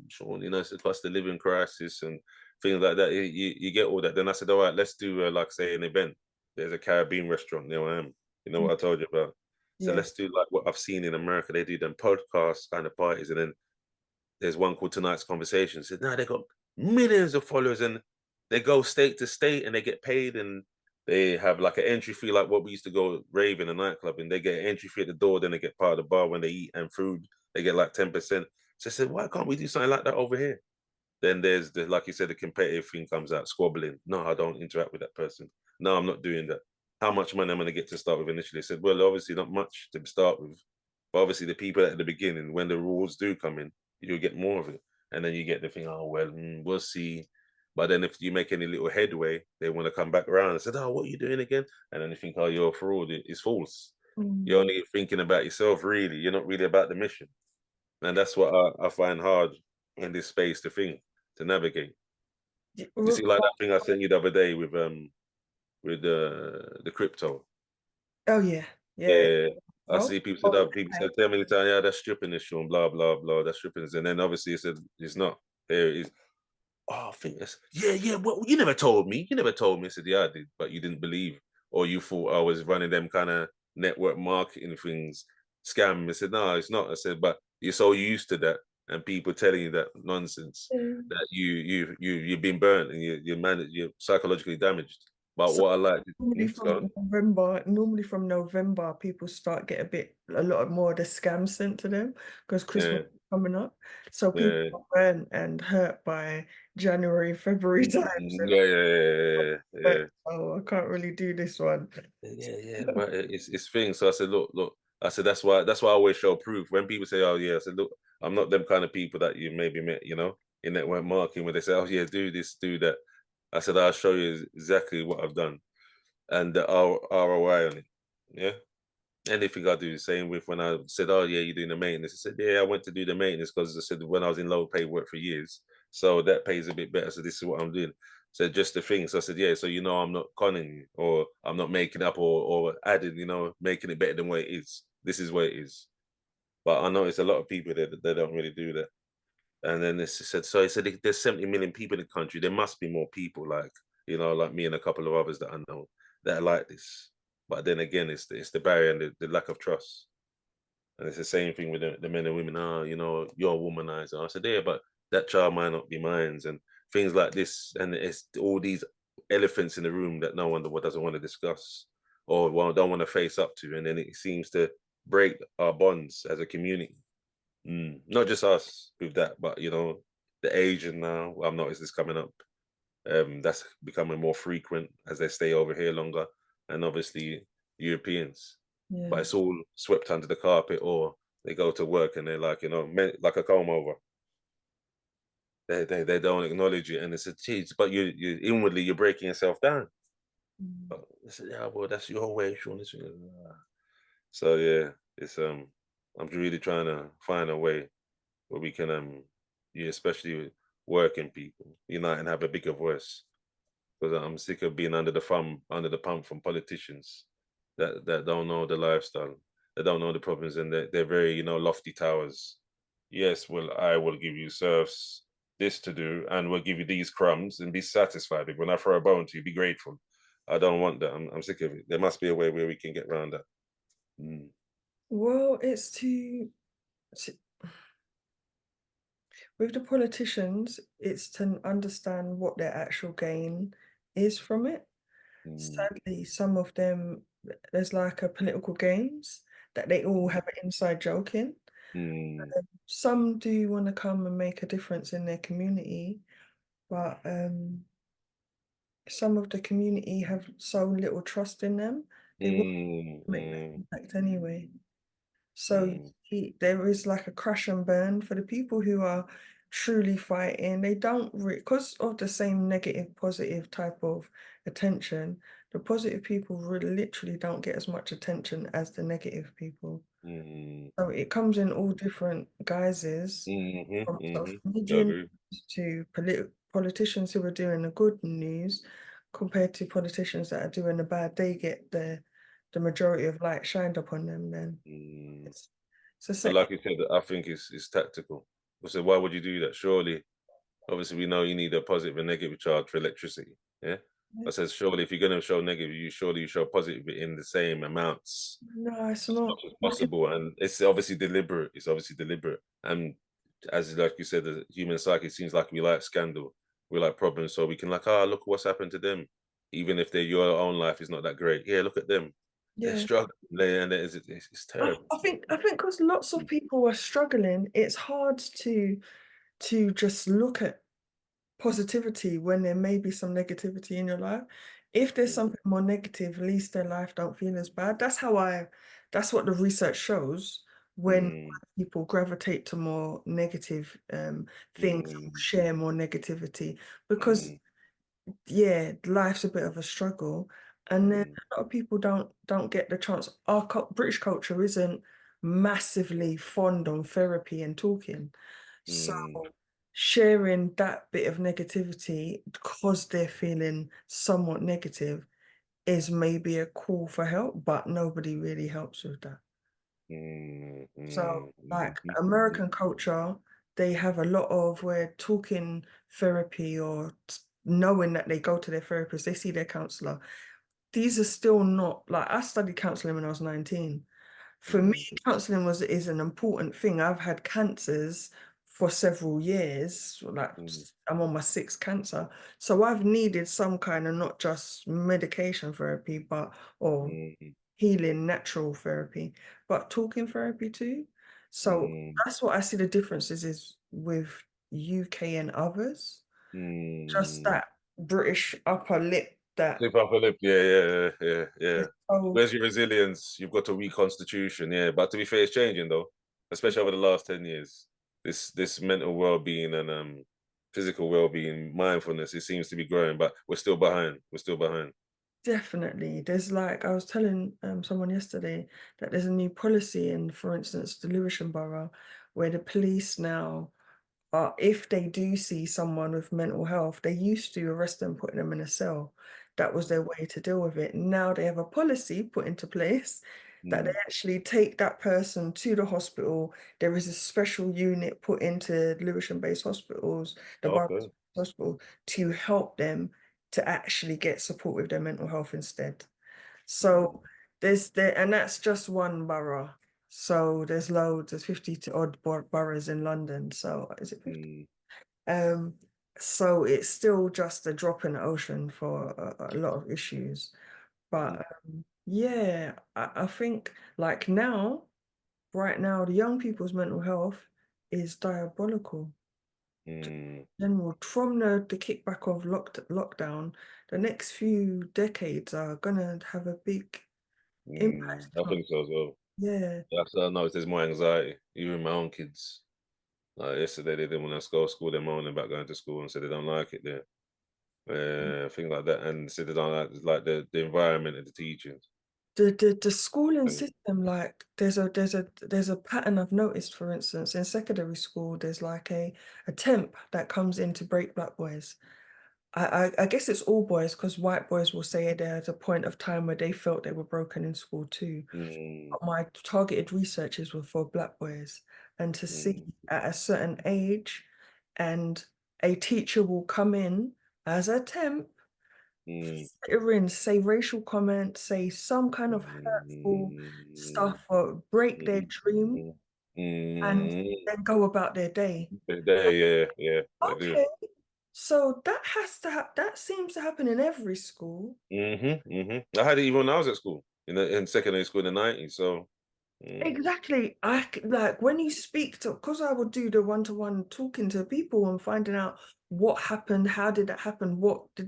Sean, it's the cost of living crisis and things like that. You get all that. Then I said, all right, let's do like say an event. There's a Caribbean restaurant near where I am. You know what I told you about. So Yeah. let's do like what I've seen in America. They do them podcast kind of parties, and then there's one called Tonight's Conversation. Said, no, they got millions of followers, and they go state to state, and they get paid, and they have like an entry fee, like what we used to go rave in a nightclub, and they get an entry fee at the door, then they get part of the bar when they eat and food. They get like 10%. So I said, why can't we do something like that over here? Then there's the, like you said, the competitive thing comes out, squabbling. No, I don't interact with that person. No, I'm not doing that. How much money I'm going to get to start with initially? I said, well, obviously not much to start with. But obviously the people at the beginning, when the rules do come in, you'll get more of it. And then you get the thing, oh, well, we'll see. But then if you make any little headway, they want to come back around and say, oh, what are you doing again? And then you think, oh, you're a fraud. It's false. You're only thinking about yourself, really. You're not really about the mission. And that's what I find hard in this space to think, to navigate. You see, like that thing I sent you the other day with the crypto. Oh yeah, yeah. Yeah, I Oh, see people said, oh, oh, people said, tell me the time, yeah, that's stripping this show and blah blah blah, that's stripping this, and then obviously it said it's not. There it is. Oh, I think that's yeah. Well, you never told me. You never told me. I said, yeah, I did, but you didn't believe, or you thought I was running them kind of network marketing things, scam. I said, no, it's not. I said, but you're so used to that, and people telling you that nonsense yeah. that you've been burnt and you're psychologically damaged. But So what I like, normally from November, people start get a lot more of the scams sent to them because Christmas yeah, is coming up. So people yeah. are burnt and hurt by January, February time. So Yeah, yeah, yeah, yeah, yeah. oh, I can't really do this one. Yeah. But it's things. So I said, look. I said that's why I always show proof. When people say, oh yeah, I said, look, I'm not them kind of people that you maybe met, in network marketing where they say, oh yeah, do this, do that. I said, I'll show you exactly what I've done and the ROI on it. Yeah. Anything I do the same with when I said, oh yeah, you're doing the maintenance. I said, yeah, I went to do the maintenance because I said when I was in low paid work for years, so that pays a bit better. So this is what I'm doing. So just the thing. So I said, yeah, so I'm not conning you or I'm not making up or adding, making it better than what it is. This is what it is. But I noticed a lot of people that they don't really do that. And then this said, so he said there's 70 million people in the country. There must be more people like me and a couple of others that I know that are like this. But then again, it's the barrier and the lack of trust. And it's the same thing with the men and women. Oh, you're a womanizer. I said, yeah, but that child might not be mine. And things like this. And it's all these elephants in the room that no one doesn't want to discuss or don't want to face up to. And then it seems to break our bonds as a community. Not just us with that, but the Asian now. I've noticed this coming up. That's becoming more frequent as they stay over here longer, and obviously Europeans. But Yeah. it's all swept under the carpet, or they go to work and they're like, like a comb over. They don't acknowledge it, and it's a geez, but you inwardly you're breaking yourself down. But I said, yeah, well, that's your way, Sean. So yeah, it's I'm really trying to find a way where we can you especially with working people unite and have a bigger voice because I'm sick of being under the pump from politicians that don't know the lifestyle, they don't know the problems, and they're very lofty towers. Yes, well, I will give you serfs this to do, and we'll give you these crumbs and be satisfied. When I throw a bone to you, be grateful. I don't want that. I'm sick of it. There must be a way where we can get around that. Well, it's to with the politicians, it's to understand what their actual gain is from it. Sadly, some of them, there's like a political games that they all have an inside joke in. Mm, Some do want to come and make a difference in their community, but some of the community have so little trust in them, they won't mm, make that mm, impact anyway. So mm, there is like a crash and burn for the people who are truly fighting. They don't because of the same negative, positive type of attention. The positive people really literally don't get as much attention as the negative people. mm, So it comes in all different guises, from social I media agree. news to politicians who are doing the good news compared to politicians that are doing the bad. They get the majority of light shined upon them then. Mm. It's a And second. like you said, I think it's tactical. So why would you do that? Surely Obviously, we know you need a positive and negative charge for electricity. Yeah. I says, surely if you're going to show negative, you show positive in the same amounts No, it's as not. much as possible. And it's obviously deliberate. It's obviously deliberate. And as like you said, the human psyche seems like we like scandal, we like problems, so we can like, ah, look what's happened to them, even if your own life is not that great. Yeah, look at them, they're Yeah. struggling, and it's terrible. I think because lots of people are struggling, it's hard to just look at positivity when there may be some negativity in your life. If there's something more negative, at least their life don't feel as bad. That's what the research shows when Mm, people gravitate to more negative things, mm, share more negativity, because mm, yeah, life's a bit of a struggle, and then mm, a lot of people don't get the chance. Our British culture isn't massively fond on therapy and talking, so mm, sharing that bit of negativity because they're feeling somewhat negative is maybe a call for help, but nobody really helps with that. mm, So, mm, like mm, mm, American culture, they have a lot of where talking therapy or knowing that they go to their therapist, they see their counselor. These are still not like I studied counseling when I was 19. For me, mm, counseling is an important thing. I've had cancers for several years, like mm, I'm on my sixth cancer. So I've needed some kind of not just medication therapy, but or mm, healing natural therapy, but talking therapy too. So mm, that's what I see the differences is with UK and others. Just mm. that British upper lip that Slip up a lip, yeah, yeah, yeah, yeah. is so Where's your resilience? You've got a weak constitution, yeah. But to be fair, it's changing though, especially over the last 10 years. This mental well-being and physical well-being, mindfulness, it seems to be growing, but we're still behind. We're still behind. definitely. There's like I was telling someone yesterday that there's a new policy in, for instance, the Lewisham Borough, where the police now if they do see someone with mental health, they used to arrest them, putting them in a cell. That was their way to deal with it. Now they have a policy put into place that they Mm. actually take that person to the hospital. There is a special unit put into Lewisham-based hospitals, the Borough Okay. Hospital, to help them to actually get support with their mental health instead. So and that's just one borough. So there's loads, there's 50 to odd boroughs in London. So is it 50? Mm, Um, so it's still just a drop in the ocean for a lot of issues. mm, But yeah, I think like now, right now, the young people's mental health is diabolical. mm, General from the kickback of lockdown, the next few decades are gonna have a big impact I on. think so as well. Yeah, That's I noticed there's more anxiety, even my own kids. Like yesterday, they didn't want to go to school. They're moaning about going to school and said they don't like it there. Things like that, and said they don't like the environment and the teachings. the schooling And, system, like there's a pattern I've noticed. For instance, in secondary school, there's like a temp that comes in to break black boys. I guess it's all boys because white boys will say there's a point of time where they felt they were broken in school too. mm, But my targeted researches were for black boys, and to see mm, at a certain age, and a teacher will come in as a temp, mm, in, say racial comments, say some kind of hurtful mm, stuff, or break their dream, mm, and mm. then go about their day. Yeah, yeah, they do. Okay, so that that seems to happen in every school. I had it even when I was at school in secondary school in the 90s. So, mm, Exactly. Like when you speak to, because I would do the one-to-one talking to people and finding out what happened, how did that happen,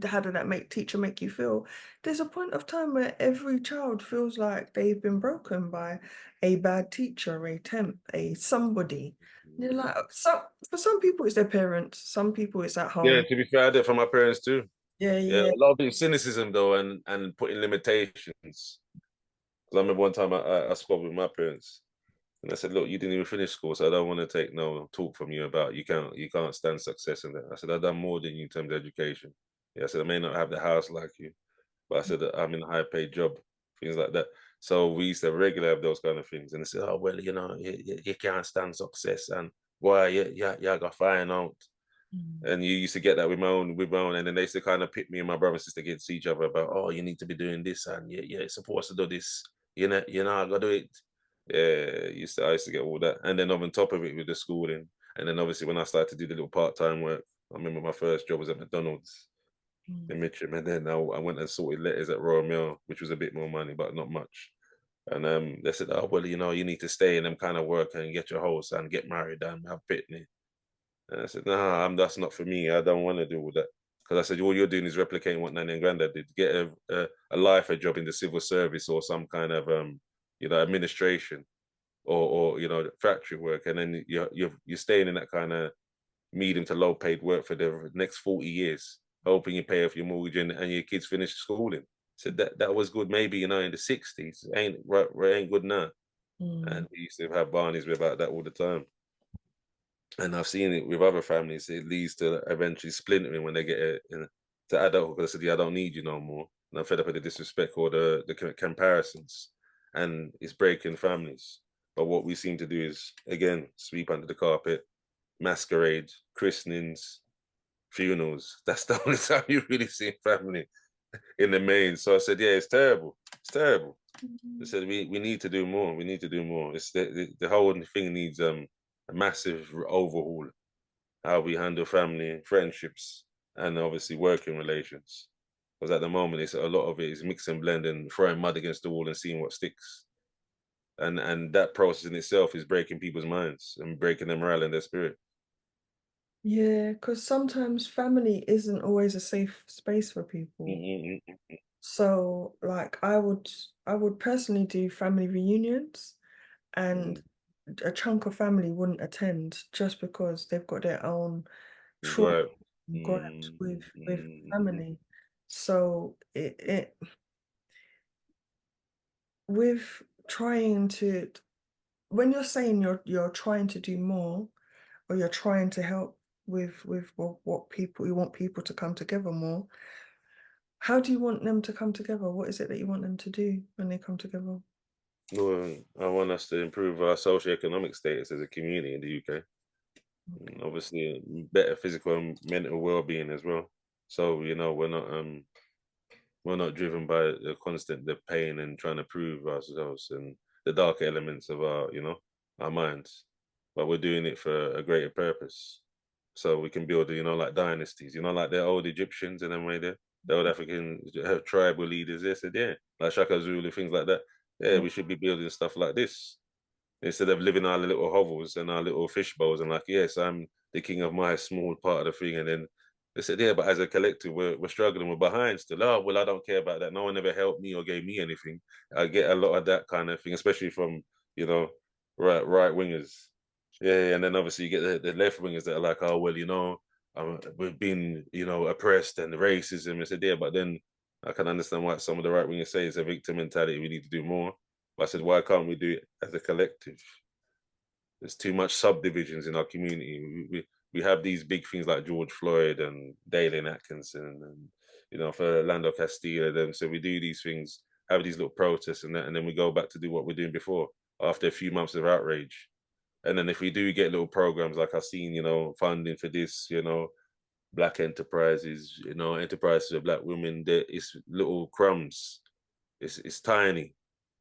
how did that make teacher make you feel? There's a point of time where every child feels like they've been broken by a bad teacher, a temp, a somebody. And you're like, so for some people it's their parents, some people it's at yeah. home. To be fair, I did it for my parents too. Yeah, Yeah, yeah. a lot of it cynicism though, and putting limitations. Because I remember one time I spoke with my parents. And I said, look, you didn't even finish school, so I don't want to take no talk from you about you can't stand success in that. I said, I've done more than you in terms of education. Yeah, I said, I may not have the house like you, but I said that I'm in a high paid job, things like that. So we used to regularly have those kind of things. And they said, oh, well, you can't stand success. And why, yeah, got find out. And you used to get that with my own, and then they used to kind of pit me and my brother and sister against each other about, oh, you need to be doing this, and yeah, it's supposed to do this. I gotta do it. Yeah, I used to get all that. And then on top of it with the schooling. And then obviously when I started to do the little part-time work, I remember my first job was at McDonald's in Mitcham, and then I went and sorted letters at Royal Mail, which was a bit more money, but not much. And they said, oh, well, you need to stay in them kind of work and get your house and get married and have pitney. And I said, nah, that's not for me. I don't want to do all that. Because I said, all you're doing is replicating what Nanny and Granddad did. Get a job in the civil service or some kind of, administration or factory work. And then you're staying in that kind of medium to low paid work for the next 40 years, hoping you pay off your mortgage and your kids finish schooling. So that was good maybe, in the 60s. Ain't good now. And we used to have Barneys about that all the time. And I've seen it with other families. It leads to eventually splintering when they get to adulthood. Because I said, yeah, I don't need you no more. And I'm fed up with the disrespect or the comparisons. And it's breaking families. But what we seem to do is, again, sweep under the carpet, masquerade, christenings, funerals. That's the only time you really see family in the main. So I said, yeah, it's terrible. It's terrible. I said, we need to do more. We need to do more. It's the whole thing needs a massive overhaul. How we handle family, friendships, and obviously working relations. Because at the moment, it's a lot of it is mix and blend and throwing mud against the wall and seeing what sticks. And that process in itself is breaking people's minds and breaking their morale and their spirit. Yeah, because sometimes family isn't always a safe space for people. So like I would personally do family reunions, and a chunk of family wouldn't attend just because they've got their own trauma Right. gripes with family. So it with trying to, when you're saying you're trying to do more, or you're trying to help with what people, you want people to come together more, how do you want them to come together? What is it that you want them to do when they come together? Well, I want us to improve our socioeconomic status as a community in the UK. And obviously, better physical and mental well-being as well. So we're not driven by the pain and trying to prove ourselves and the darker elements of our minds, but we're doing it for a greater purpose. So we can build, like dynasties, like the old Egyptians and them way there, the old African tribal leaders. They said, yeah, like Shaka Zulu, things like that. Yeah, we should be building stuff like this instead of living our little hovels and our little fish bowls and like, yes, I'm the king of my small part of the thing. And then they said, yeah, but as a collective, we're struggling, we're behind still. Oh, well, I don't care about that. No one ever helped me or gave me anything. I get a lot of that kind of thing, especially from, right wingers. Yeah, and then obviously you get the left wingers that are like, oh, well, we've been, oppressed and racism. I said, yeah, but then I can understand why some of the right wingers say it's a victim mentality. We need to do more. But I said, why can't we do it as a collective? There's too much subdivisions in our community. We have these big things like George Floyd and Dalen Atkinson and, for Lando Castillo. Then so we do these things, have these little protests and that, and then we go back to do what we're doing before after a few months of outrage. And then if we do get little programs like I've seen, funding for this, Black enterprises, enterprises of Black women, it's little crumbs. It's tiny.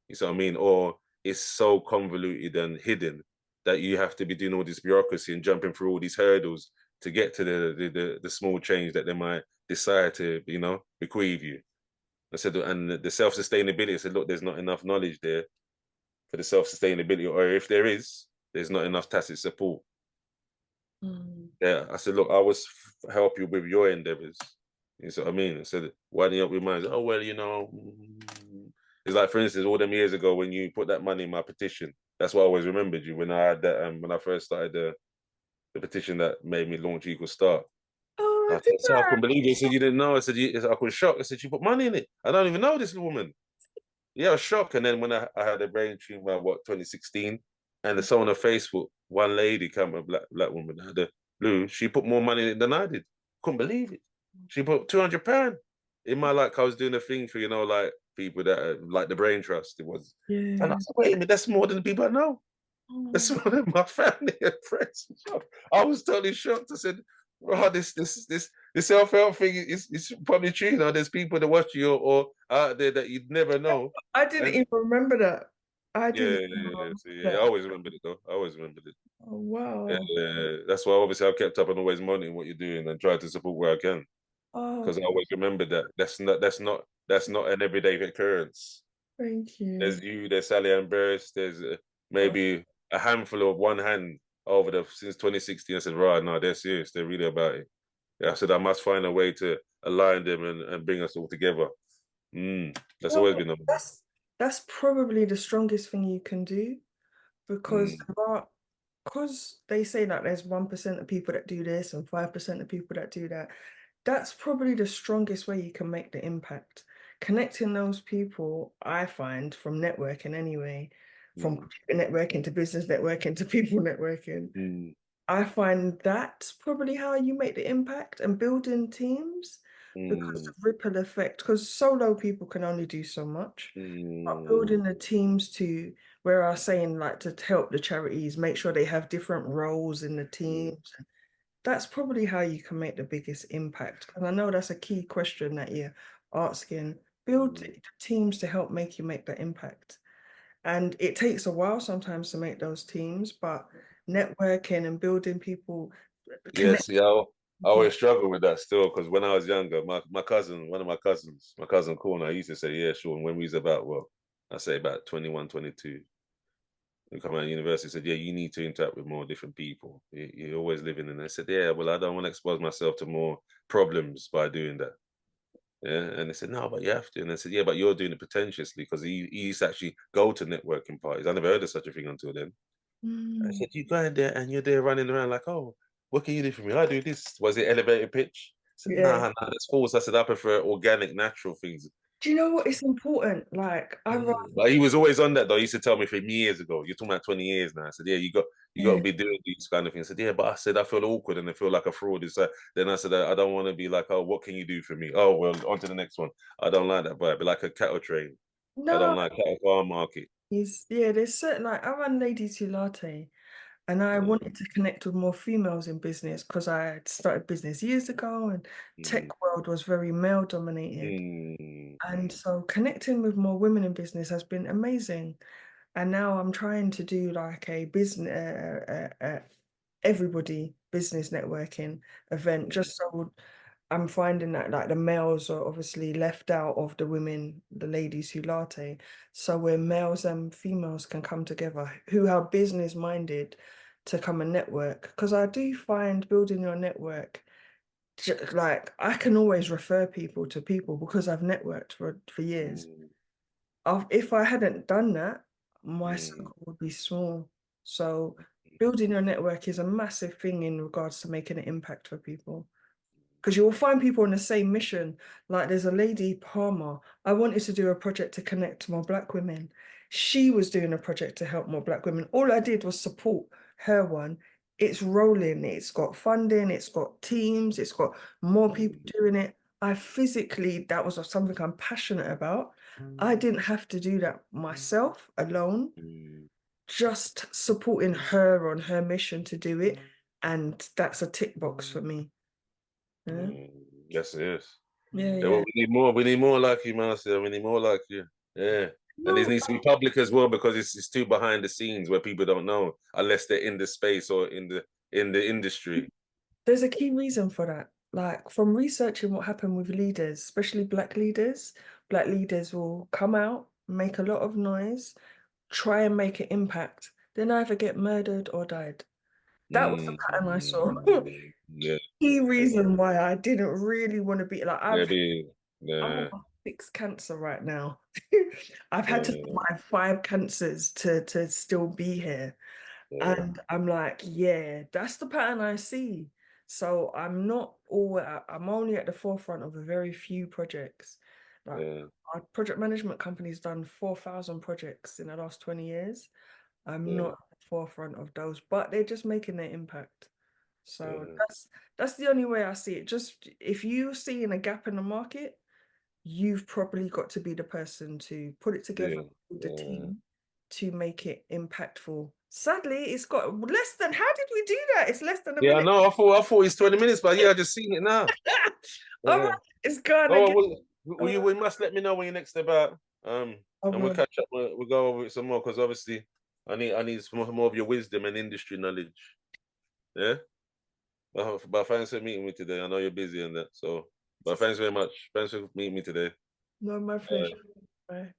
You see what I mean? Or it's so convoluted and hidden that you have to be doing all this bureaucracy and jumping through all these hurdles to get to the small change that they might decide to, bequeath you. I said, and the self-sustainability, I said, look, there's not enough knowledge there for the self-sustainability, or if there is, there's not enough tacit support. Yeah, I said, look, I was help you with your endeavors. You see what I mean? I said, why don't you help with mine? Oh, well, it's like, for instance, all them years ago when you put that money in my petition, that's why I always remembered you when I had that, when I first started the petition that made me launch Equal Start. Oh, I I did said, so I couldn't that. believe it. I said, you didn't know. I said, I was shocked. I said, you put money in it. I don't even know this woman. Yeah, I was shocked. And then when I had a brain tumor, 2016, and I saw on her Facebook, one lady come, a black woman, had a blue, she put more money in it than I did. Couldn't believe it. She put £200 in my, like, I was doing a thing for, like people that, like the Brain Trust, it was. And I Yeah. said, wait a minute, that's more than the people I know. That's Oh. more than my family and friends. I was totally shocked. I said, Bro, this self-help thing is probably true. You know, there's people that watch you or out there that you'd never know. I didn't And even remember that. I yeah, didn't yeah, even yeah, remember so, yeah, I that. always remembered it though. I always remembered it. Oh, Yeah, wow. yeah. That's why obviously I've kept up and always monitoring what you're doing and try to support where I can. Oh, Because I always remember that that's not an everyday occurrence. thank you. There's you, there's Sally Ann Burris, there's Oh, maybe a handful of one hand over the since 2016. I said, right, no, they're serious. They're really about it. Yeah, I said I must find a way to align them and bring us all together. That's no, always been on. that's probably the strongest thing you can do because Mm, because they say that there's 1% of people that do this and 5% of people that do that. That's probably the strongest way you can make the impact. Connecting those people, I find from networking anyway, from mm, networking to business networking to people networking. mm, I find that's probably how you make the impact and building teams because mm, of ripple effect. Because solo people can only do so much, but mm, building the teams to where I was saying like to help the charities, make sure they have different roles in the mm, teams. That's probably how you can make the biggest impact. And I know that's a key question that you're asking. Build mm, teams to help make you make that impact. And it takes a while sometimes to make those teams, but networking and building people yeah, connect. see, I always struggle with that still because when I was younger, my cousin, one of my cousin Corner, I used to say, yeah, sure. And when we was about, well, I say about 21, 22, we come out of university, said, yeah, you need to interact with more different people. You're always living in. I said, yeah, well, I don't want to expose myself to more problems by doing that. Yeah, and they said, no, but you have to. And I said, yeah, but you're doing it pretentiously because he used to actually go to networking parties. I never heard of such a thing until then. I Mm, said, you go in there and you're there running around like, oh, what can you do for me? I do this. Was it elevator pitch? I said, yeah. nah, that's false. I said, I prefer organic, natural things. Do you know what? It's important. Like I run, Yeah. But he was always on that though. He used to tell me from years ago. You're talking about 20 years now. I said, yeah, you got to yeah. be doing these kind of things. I said, yeah, but I said I feel awkward and I feel like a fraud. It's like, then I said I don't want to be like, oh, what can you do for me? Oh, well, on to the next one. I don't like that vibe. But like a cattle train. I No, don't like cattle farm market. yeah, there's certain like I run Ladies Who Latte and I Mm, wanted to connect with more females in business because I had started business years ago and tech mm, world was very male dominated. mm, And so connecting with more women in business has been amazing. And now I'm trying to do like a business, everybody business networking event, mm, just so I'm finding that like the males are obviously left out of the women, the ladies who latte. So where males and females can come together who are business minded to come and network. Because I do find building your network, like I can always refer people to people because I've networked for years. mm, If I hadn't done that, my mm, circle would be small. So building your network is a massive thing in regards to making an impact for people. Because you'll find people on the same mission. Like there's a lady, Palmer. I wanted to do a project to connect more Black women. She was doing a project to help more Black women. All I did was support her one. It's rolling, it's got funding, it's got teams, it's got more people mm, doing it. I physically, that was something I'm passionate about. I didn't have to do that myself alone, mm, just supporting her on her mission to do it. And that's a tick box for me. Yeah. mm. Yes, it is. Yeah, Yeah, well, yeah. we need more. We need more like you, Marcia. We need more like you. Yeah. And No, it needs to be public as well because it's too behind the scenes where people don't know unless they're in the space or in the industry. there's a key reason for that. Like from researching what happened with leaders, especially black leaders will come out, make a lot of noise, try and make an impact, then either get murdered or died. That was the Mm, pattern I saw. yeah, Key yeah, reason why I didn't really want to be like maybe. I'm on Yeah, my sixth cancer right now. I've had to yeah, survive five cancers to still be here. yeah, And I'm like, yeah, that's the pattern I see. So I'm not all, I'm only at the forefront of a very few projects. Like yeah, our project management company's done 4,000 projects in the last 20 years. I'm not yeah, at the forefront of those, but they're just making their impact. So yeah, that's the only way I see it. Just if you're seeing a gap in the market, you've probably got to be the person to put it together yeah, with the yeah, team to make it impactful Sadly, it's got less than. How did we do that? It's less than a Yeah, I minute. know. I thought it's 20 minutes, but yeah, I just seen it now. All Yeah. right, it's gone Oh, again. we must let me know when you're next about. I And we'll will. catch up. We'll go over it some more because obviously I need some more of your wisdom and industry knowledge. Yeah. But thanks for meeting me today. I know you're busy and that. So, but thanks very much. Thanks for meeting me today. No, my pleasure. Bye.